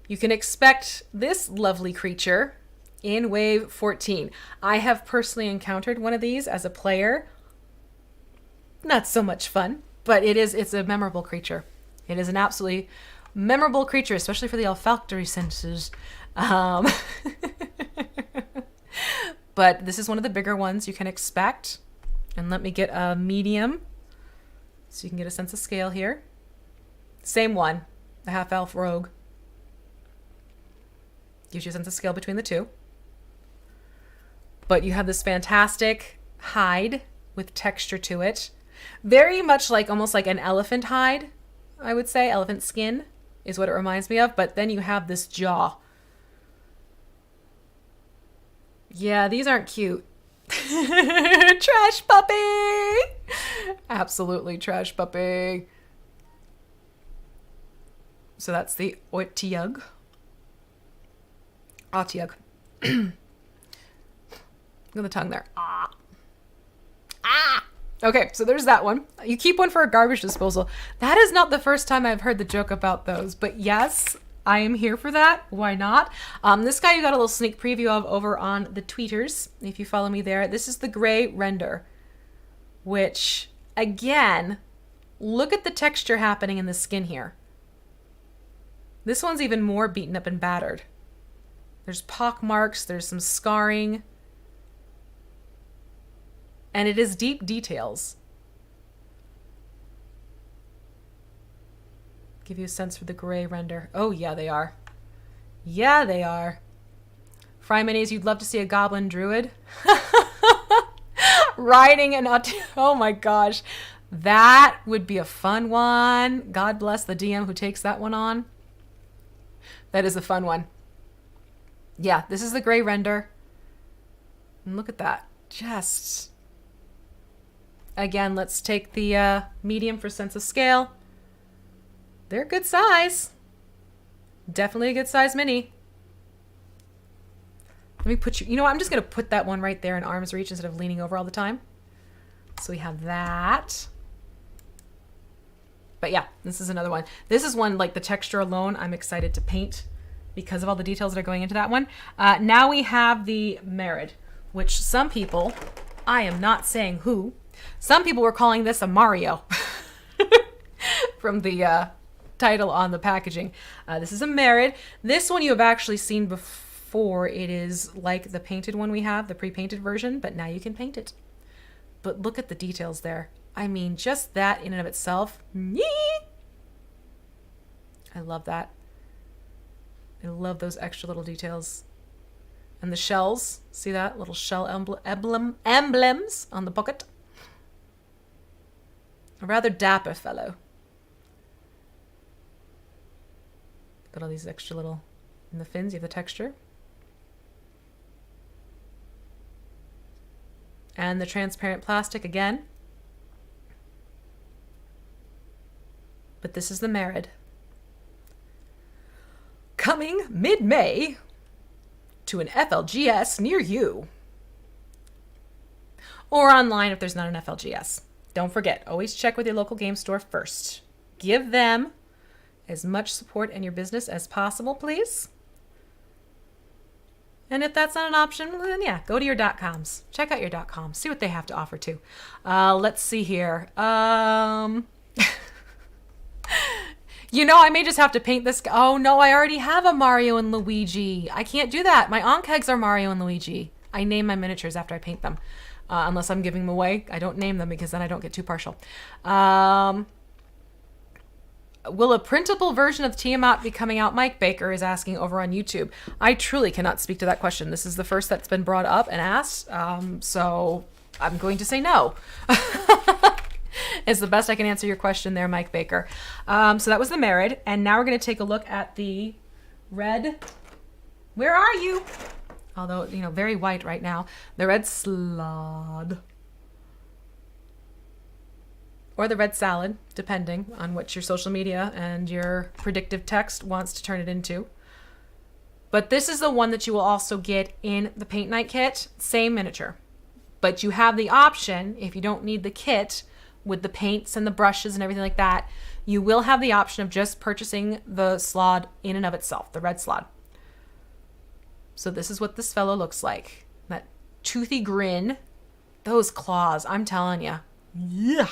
you can expect this lovely creature in wave 14. I have personally encountered one of these as a player. Not so much fun, but it's a memorable creature. It is an absolutely memorable creature, especially for the olfactory senses. But this is one of the bigger ones you can expect. And let me get a medium so you can get a sense of scale here. Same one, the half-elf rogue. Gives you a sense of scale between the two. But you have this fantastic hide with texture to it. Very much like, almost like an elephant hide, I would say. Elephant skin is what it reminds me of. But then you have this jaw. Yeah, these aren't cute. Trash puppy! Absolutely trash puppy. So that's the Otyugh. Otyugh. Look at the tongue there. Ah. Ah. Okay, so there's that one. You keep one for a garbage disposal. That is not the first time I've heard the joke about those, but yes, I am here for that. Why not? This guy you got a little sneak preview of over on the tweeters, if you follow me there. This is the gray render, which, again, look at the texture happening in the skin here. This one's even more beaten up and battered. There's pock marks, there's some scarring. And it is deep details. Give you a sense for the gray render. Oh, yeah, they are. Yeah, they are. Fry Minis, you'd love to see a goblin druid. Riding an oh my gosh. That would be a fun one. God bless the DM who takes that one on. That is a fun one. Yeah, this is the gray render. And look at that. Just... Again, let's take the medium for sense of scale. They're good size. Definitely a good size mini. Let me put you know what? I'm just going to put that one right there in arm's reach instead of leaning over all the time. So we have that. But yeah, this is another one. This is one, like the texture alone, I'm excited to paint because of all the details that are going into that one. Now we have the Merrenoloth, which some people, I am not saying who, some people were calling this a Mario from the title on the packaging. This is a Merrenoloth. This one you have actually seen before. It is like the painted one we have, the pre-painted version, but now you can paint it. But look at the details there. I mean, just that in and of itself. I love that. I love those extra little details. And the shells, see that? Little shell emblems on the pocket. A rather dapper fellow. Got all these extra little, in the fins, you have the texture. And the transparent plastic again. But this is the Merrenoloth. Coming mid-May to an FLGS near you. Or online if there's not an FLGS. Don't forget, always check with your local game store first. Give them as much support in your business as possible, please. And if that's not an option, well, then yeah, go to your .coms. Check out your .coms. See what they have to offer too. Let's see here. You know, I may just have to paint this. Oh no, I already have a Mario and Luigi. I can't do that. My Onkegs are Mario and Luigi. I name my miniatures after I paint them. Unless I'm giving them away. I don't name them because then I don't get too partial. Will a printable version of Tiamat be coming out? Mike Baker is asking over on YouTube. I truly cannot speak to that question. This is the first that's been brought up and asked. So I'm going to say no. Is the best I can answer your question there, Mike Baker. So that was the Merid, and now we're going to take a look at the red. Where are you? Although, you know, very white right now. The red Slaad. Or the red salad, depending on what your social media and your predictive text wants to turn it into. But this is the one that you will also get in the Paint Night kit. Same miniature. But you have the option, if you don't need the kit with the paints and the brushes and everything like that, you will have the option of just purchasing the Slaad in and of itself, the red Slaad. So this is what this fellow looks like. That toothy grin. Those claws, I'm telling you. Yeah.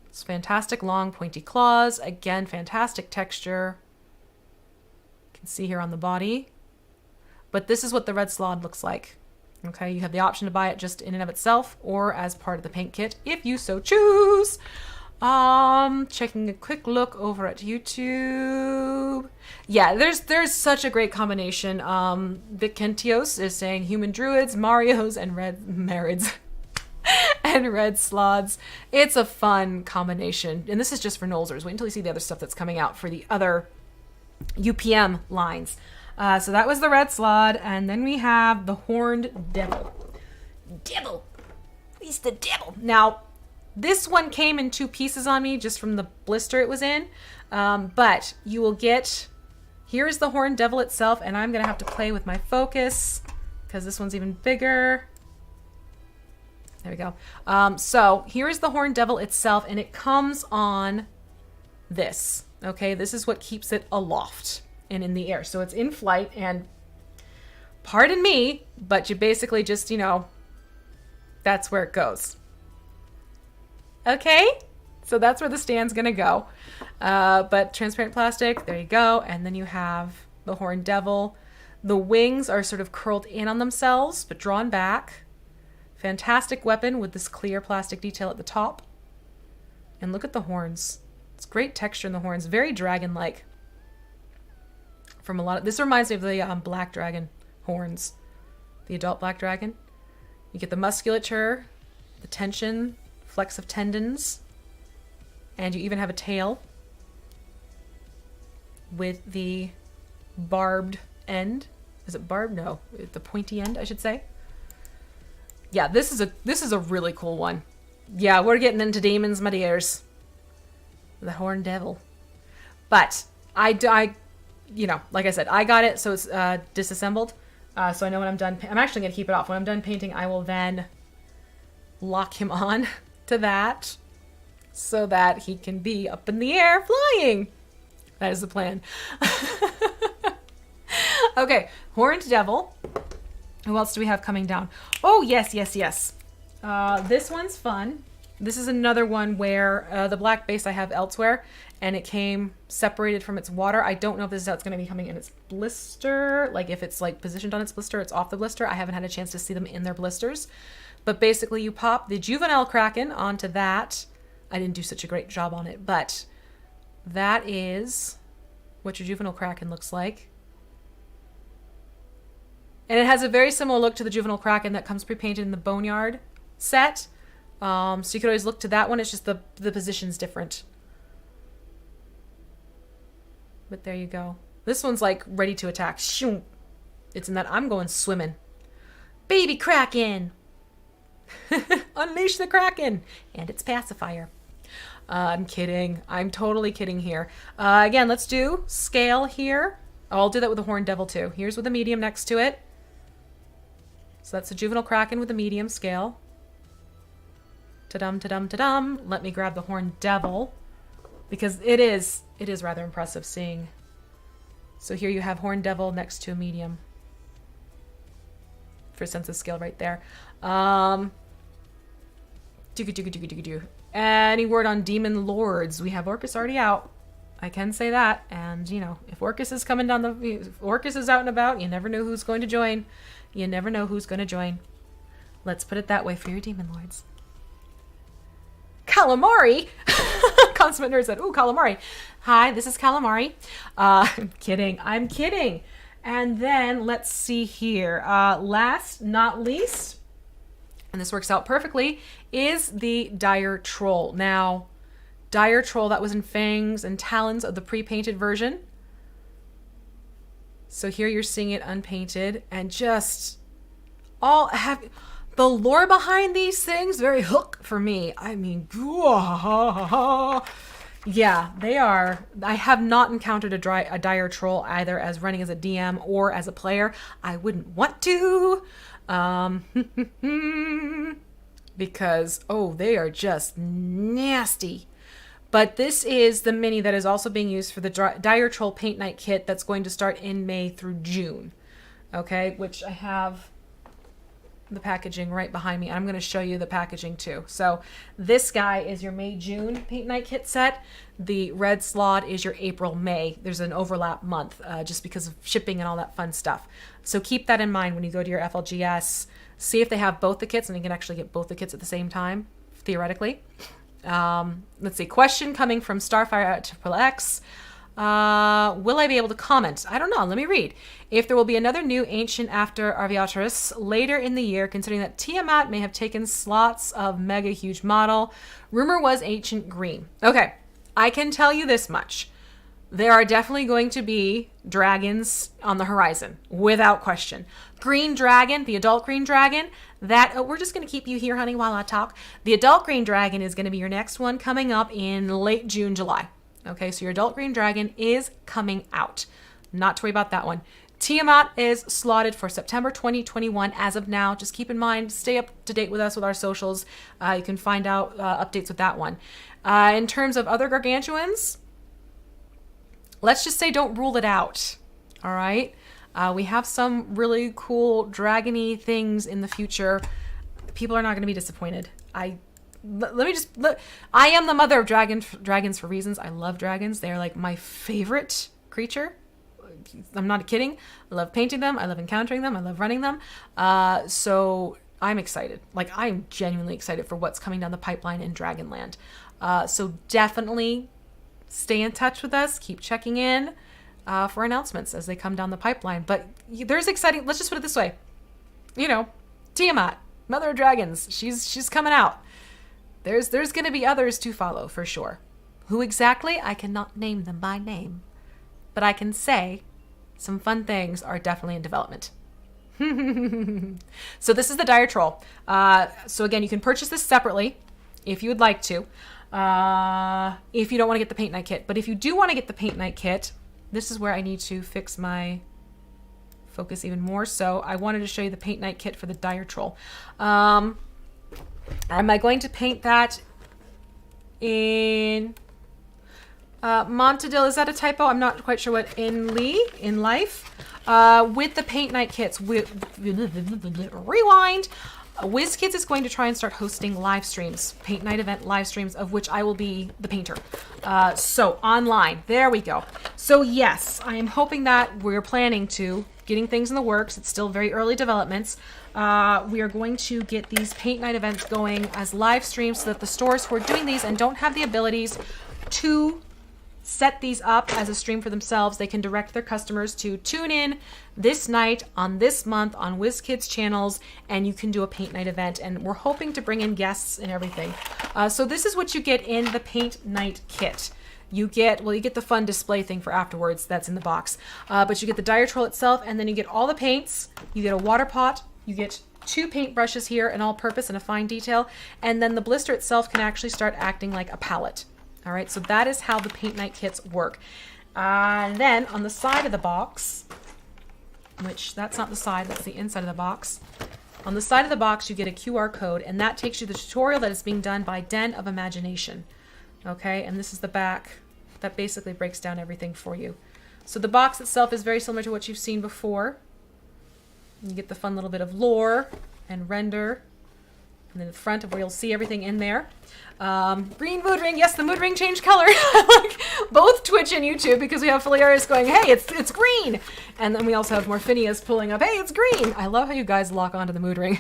It's fantastic long pointy claws. Again, fantastic texture. You can see here on the body. But this is what the red Slaad looks like. Okay, you have the option to buy it just in and of itself or as part of the paint kit if you so choose. Checking a quick look over at YouTube. Yeah, there's such a great combination. Vicentios is saying human druids, Marios, and red Merids. And red Slaads. It's a fun combination. And this is just for Nolzurs. Wait until you see the other stuff that's coming out for the other UPM lines. So that was the red Slaad. And then we have the horned devil. Devil! He's the devil. Now, this one came in 2 pieces on me just from the blister it was in. But you will get... Here's the horned devil itself. And I'm going to have to play with my focus because this one's even bigger. There we go. So here is the horned devil itself, and it comes on this. Okay, this is what keeps it aloft and in the air. So it's in flight, and pardon me, but you basically just, you know, that's where it goes. Okay, so that's where the stand's gonna go. But transparent plastic, there you go. And then you have the horned devil. The wings are sort of curled in on themselves, but drawn back. Fantastic weapon with this clear plastic detail at the top. And look at the horns. It's great texture in the horns. Very dragon-like. From a lot of... This reminds me of the black dragon horns. The adult black dragon. You get the musculature, the tension, flex of tendons. And you even have a tail. With the barbed end. Is it barbed? No. The pointy end, I should say. Yeah, this is a really cool one. Yeah, we're getting into demons, my dears. The horned devil. But I you know, like I said, I got it, so it's disassembled. So I know when I'm done, I'm actually gonna keep it off. When I'm done painting, I will then lock him on to that so that he can be up in the air flying. That is the plan. Okay, horned devil. Who else do we have coming down? Oh, yes. This one's fun. This is another one where the black base I have elsewhere, and it came separated from its water. I don't know if this is how it's going to be coming in its blister. Like if it's like positioned on its blister, it's off the blister. I haven't had a chance to see them in their blisters. But basically you pop the Juvenile Kraken onto that. I didn't do such a great job on it, but that is what your Juvenile Kraken looks like. And it has a very similar look to the Juvenile Kraken that comes pre-painted in the Boneyard set. So you could always look to that one. It's just the position's different. But there you go. This one's like ready to attack. Shoo! It's in that I'm going swimming. Baby Kraken! Unleash the Kraken! And its pacifier. I'm kidding. I'm totally kidding here. Again, let's do scale here. I'll do that with the Horned Devil too. Here's with a medium next to it. So that's a Juvenile Kraken with a medium scale. Ta-dum, ta-dum, ta-dum. Let me grab the Horned Devil. Because it is rather impressive seeing. So here you have Horned Devil next to a medium. For sense of scale right there. Any word on Demon Lords? We have Orcus already out. I can say that. And, you know, if Orcus is coming down if Orcus is out and about, you never know who's going to join. You never know who's going to join. Let's put it that way for your Demon Lords. Calamari! Consummate Nerd said, ooh, Calamari. Hi, this is Calamari. I'm kidding. I'm kidding. And then let's see here. Last, not least, and this works out perfectly, is the Dire Troll. Now, Dire Troll, that was in Fangs and Talons of the pre-painted version. So here you're seeing it unpainted, and just all have the lore behind these things, very hook for me. I mean, yeah, they are. I have not encountered a Dire Troll either as running as a DM or as a player. I wouldn't want to. Because, oh, they are just nasty. But this is the mini that is also being used for the Dire Troll Paint Night kit that's going to start in May through June. Okay, which I have the packaging right behind me. I'm going to show you the packaging too. So this guy is your May-June Paint Night kit set. The red Slaad is your April-May. There's an overlap month just because of shipping and all that fun stuff. So keep that in mind when you go to your FLGS. See if they have both the kits, and you can actually get both the kits at the same time, theoretically. Let's see. Question coming from Starfire at Triple X. Will I be able to comment? I don't know. Let me read. If there will be another new ancient after Arviatris later in the year, considering that Tiamat may have taken slots of mega huge model. Rumor was ancient green. Okay. I can tell you this much. There are definitely going to be dragons on the horizon, without question. Green dragon, the adult green dragon, that we're just going to keep you here, honey, while I talk. The adult green dragon is going to be your next one coming up in late June, July. Okay, so your adult green dragon is coming out. Not to worry about that one. Tiamat is slotted for September 2021 as of now. Just keep in mind, stay up to date with us with our socials. You can find out updates with that one. In terms of other gargantuans, let's just say don't rule it out. All right? We have some really cool dragony things in the future. People are not going to be disappointed. I am the mother of dragons for reasons. I love dragons. They're like my favorite creature. I'm not kidding. I love painting them. I love encountering them. I love running them. So I'm excited. Like, I'm genuinely excited for what's coming down the pipeline in Dragonland. So definitely stay in touch with us. Keep checking in for announcements as they come down the pipeline. But there's exciting. Let's just put it this way. You know, Tiamat, Mother of Dragons. She's coming out. There's going to be others to follow for sure. Who exactly? I cannot name them by name. But I can say some fun things are definitely in development. So this is the Dire Troll. So again, you can purchase this separately if you would like to. If you don't want to get the Paint Night kit. But if you do want to get the Paint Night kit, this is where I need to fix my focus even more. So I wanted to show you the Paint Night kit for the Dire Troll. Am I going to paint that in Montadil? Is that a typo? I'm not quite sure what. In life. With the Paint Night kits. Rewind. WizKids is going to try and start hosting live streams, Paint Night event live streams, of which I will be the painter. So online, there we go. So yes, I am hoping that we're planning to getting things in the works. It's still very early developments. We are going to get these Paint Night events going as live streams so that the stores who are doing these and don't have the abilities to set these up as a stream for themselves, they can direct their customers to tune in this night on this month on WizKids channels, and you can do a Paint Night event. And we're hoping to bring in guests and everything. So this is what you get in the Paint Night kit. You get the fun display thing for afterwards that's in the box. But you get the Dire Troll itself, and then you get all the paints. You get a water pot. You get 2 paint brushes here, an all-purpose and a fine detail. And then the blister itself can actually start acting like a palette. All right, so that is how the Paint Night kits work. And then on the side of the box, which that's not the side, that's the inside of the box. On the side of the box, you get a QR code, and that takes you to the tutorial that is being done by Den of Imagination. Okay, and this is the back that basically breaks down everything for you. So the box itself is very similar to what you've seen before. You get the fun little bit of lore and render. And then the front of where you'll see everything in there. Green mood ring. Yes, the mood ring changed color. Like both Twitch and YouTube, because we have Filiaris going, hey, it's green. And then we also have Morphinius pulling up, hey, it's green. I love how you guys lock onto the mood ring.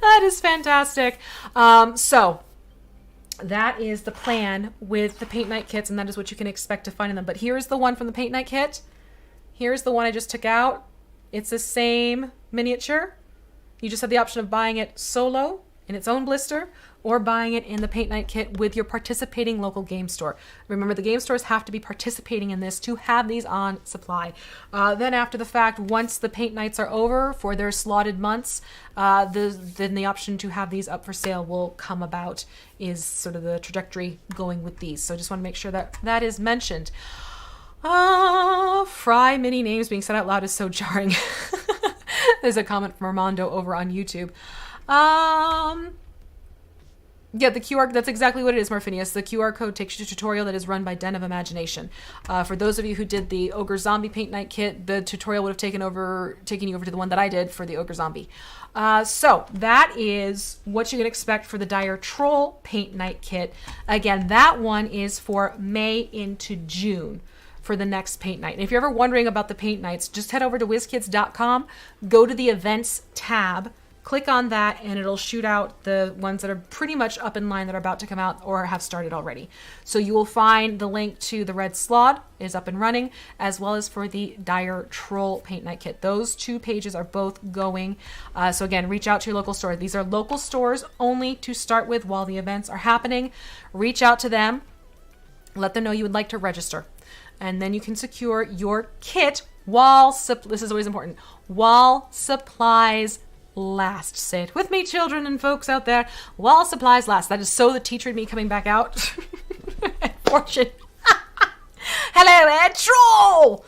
That is fantastic. So that is the plan with the Paint Night kits, and that is what you can expect to find in them. But here's the one from the Paint Night kit. Here's the one I just took out. It's the same miniature. You just have the option of buying it solo in its own blister, or buying it in the Paint Night kit with your participating local game store. Remember, the game stores have to be participating in this to have these on supply. Then after the fact, once the Paint Nights are over for their slotted months, then the option to have these up for sale will come about, is sort of the trajectory going with these. So I just want to make sure that that is mentioned. Fry mini names being said out loud is so jarring. There's a comment from Armando over on YouTube. Yeah, the QR, that's exactly what it is, Morphinius. The QR code takes you to a tutorial that is run by Den of Imagination. For those of you who did the Ogre Zombie Paint Night kit, the tutorial would have taken you over to the one that I did for the Ogre Zombie. So that is what you can expect for the Dire Troll Paint Night kit. Again, that one is for May into June for the next paint night. And if you're ever wondering about the paint nights, just head over to WizKids.com, go to the events tab, click on that, and it'll shoot out the ones that are pretty much up in line that are about to come out or have started already. So you will find the link to the Red Slaad is up and running, as well as for the Dire Troll Paint Night kit. Those two pages are both going. So again, reach out to your local store. These are local stores only to start with while the events are happening. Reach out to them. Let them know you would like to register. And then you can secure your kit while, this is always important, while supplies last. Say it with me, children and folks out there. While supplies last. That is so the teacher and me coming back out. Fortune. Hello, a troll!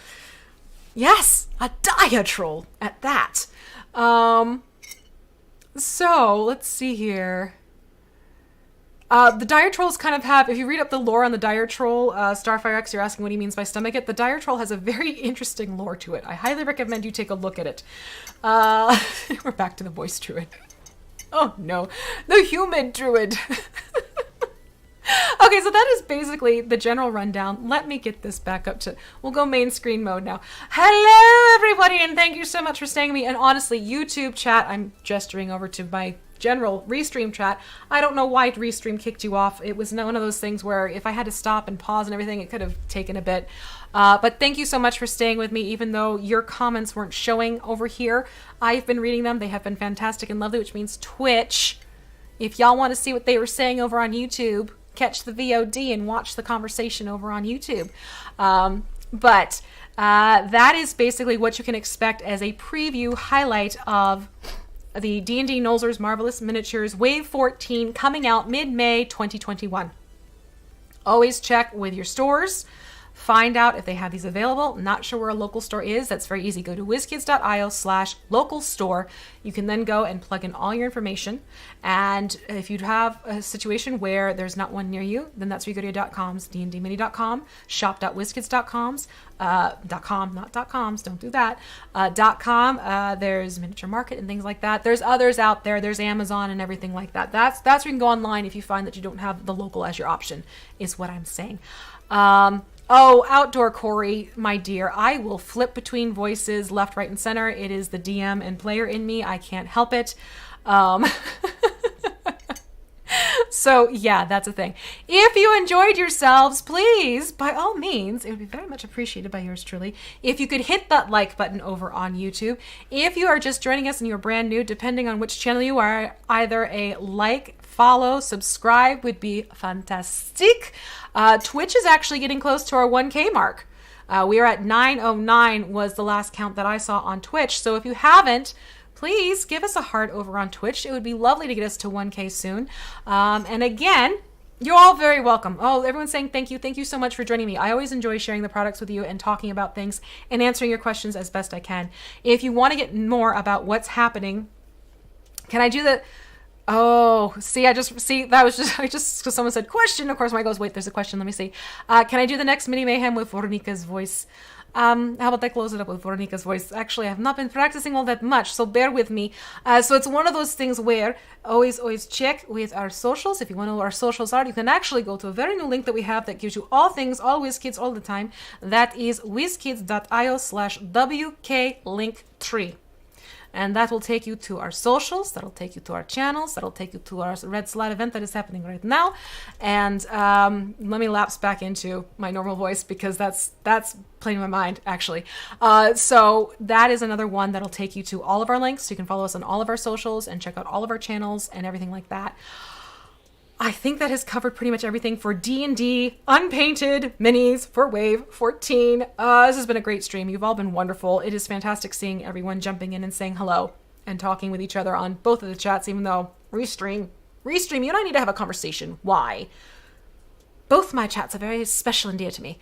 Yes, a dire troll at that. So, let's see here. The Dire Trolls kind of have, if you read up the lore on the Dire Troll, Starfire X, you're asking what he means by stomach it. The Dire Troll has a very interesting lore to it. I highly recommend you take a look at it. We're back to the voice druid. Oh no, the human druid. Okay, so that is basically the general rundown. Let me get this back up to, we'll go main screen mode now. Hello everybody, and thank you so much for staying with me. And honestly, YouTube chat, I'm gesturing over to my general restream chat. I don't know why restream kicked you off. It was one of those things where if I had to stop and pause and everything, it could have taken a bit. But thank you so much for staying with me, even though your comments weren't showing over here. I've been reading them. They have been fantastic and lovely, which means Twitch, if y'all want to see what they were saying over on YouTube, catch the VOD and watch the conversation over on YouTube. But that is basically what you can expect as a preview highlight of the D&D Nolzur's Marvelous Miniatures Wave 14 coming out mid-May 2021. Always check with your stores. Find out if they have these available. Not sure where a local store is. That's very easy. Go to wizkids.io/local store. You can then go and plug in all your information. And if you have a situation where there's not one near you, then that's where you go to your .coms, dndmini.com, shop.wizkids.coms, .com, not .coms, don't do that, .com. There's Miniature Market and things like that. There's others out there. There's Amazon and everything like that. That's where you can go online if you find that you don't have the local as your option, is what I'm saying. Oh, Outdoor Corey, my dear, I will flip between voices left, right, and center. It is the DM and player in me. I can't help it. So yeah, that's a thing. If you enjoyed yourselves, please, by all means, it would be very much appreciated by yours truly, if you could hit that like button over on YouTube. If you are just joining us and you're brand new, depending on which channel you are, either a like, follow, subscribe would be fantastic. Twitch is actually getting close to our 1K mark. We are at 909 was the last count that I saw on Twitch. So if you haven't, please give us a heart over on Twitch. It would be lovely to get us to 1K soon. And again, you're all very welcome. Oh, everyone's saying thank you. Thank you so much for joining me. I always enjoy sharing the products with you and talking about things and answering your questions as best I can. If you want to get more about what's happening, can I do the... Oh, see, because someone said question. Of course, when I goes, wait, there's a question. Let me see. Can I do the next Mini Mayhem with Veronika's voice? How about I close it up with Veronika's voice? Actually, I have not been practicing all that much, so bear with me. So it's one of those things where always check with our socials. If you want to know what our socials are, you can actually go to a very new link that we have that gives you all things, all WizKids, all the time. That is wizkids.io/WK Link 3. and that will take you to our socials, that'll take you to our channels, that'll take you to our Red Slaad event that is happening right now. And let me lapse back into my normal voice because that's playing in my mind, actually. So that is another one that'll take you to all of our links, so you can follow us on all of our socials and check out all of our channels and everything like that. I think that has covered pretty much everything for D&D Unpainted minis for Wave 14. This has been a great stream. You've all been wonderful. It is fantastic seeing everyone jumping in and saying hello and talking with each other on both of the chats, even though Restream, you and I need to have a conversation. Why? Both my chats are very special and dear to me.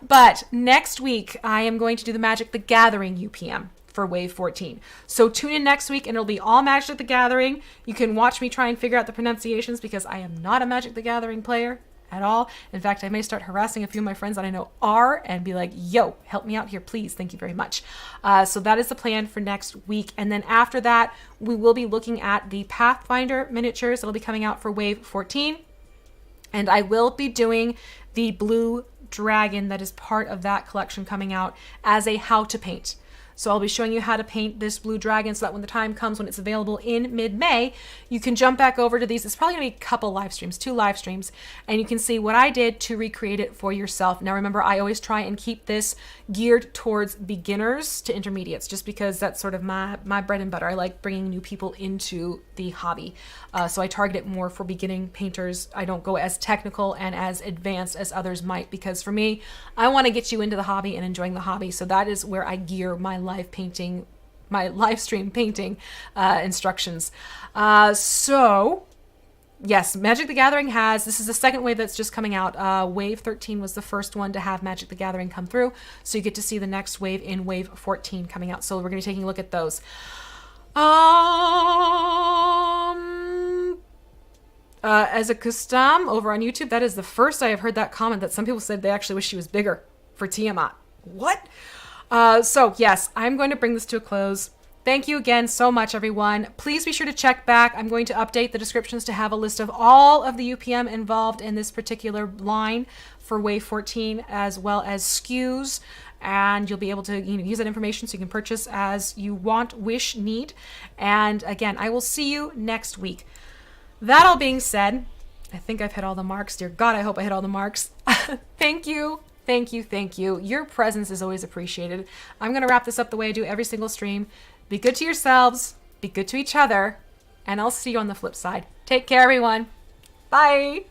But next week, I am going to do the Magic the Gathering UPM for Wave 14. So tune in next week and it'll be all Magic the Gathering. You can watch me try and figure out the pronunciations because I am not a Magic the Gathering player at all. In fact, I may start harassing a few of my friends that I know are and be like, yo, help me out here, please. Thank you very much. So that is the plan for next week. And then after that, we will be looking at the Pathfinder miniatures that'll be coming out for Wave 14. And I will be doing the blue dragon that is part of that collection coming out as a how to paint. So I'll be showing you how to paint this blue dragon so that when the time comes when it's available in mid-May, you can jump back over to these. It's probably going to be a couple live streams, 2 live streams, and you can see what I did to recreate it for yourself. Now remember, I always try and keep this geared towards beginners to intermediates, just because that's sort of my bread and butter. I like bringing new people into the hobby. So I target it more for beginning painters. I don't go as technical and as advanced as others might, because for me, I want to get you into the hobby and enjoying the hobby. So that is where I gear my live stream painting instructions. So yes, Magic the Gathering this is the second wave that's just coming out. Wave 13 was the first one to have Magic the Gathering come through. So you get to see the next wave in Wave 14 coming out. So we're going to be taking a look at those. As a custom over on YouTube, that is the first I have heard that comment that some people said they actually wish she was bigger for Tiamat. What? So yes, I'm going to bring this to a close. Thank you again so much, everyone. Please be sure to check back. I'm going to update the descriptions to have a list of all of the UPM involved in this particular line for Wave 14, as well as SKUs. And you'll be able to use that information so you can purchase as you want, wish, need. And again, I will see you next week. That all being said, I think I've hit all the marks. Dear God, I hope I hit all the marks. Thank you. Thank you. Thank you. Your presence is always appreciated. I'm going to wrap this up the way I do every single stream. Be good to yourselves. Be good to each other. And I'll see you on the flip side. Take care, everyone. Bye.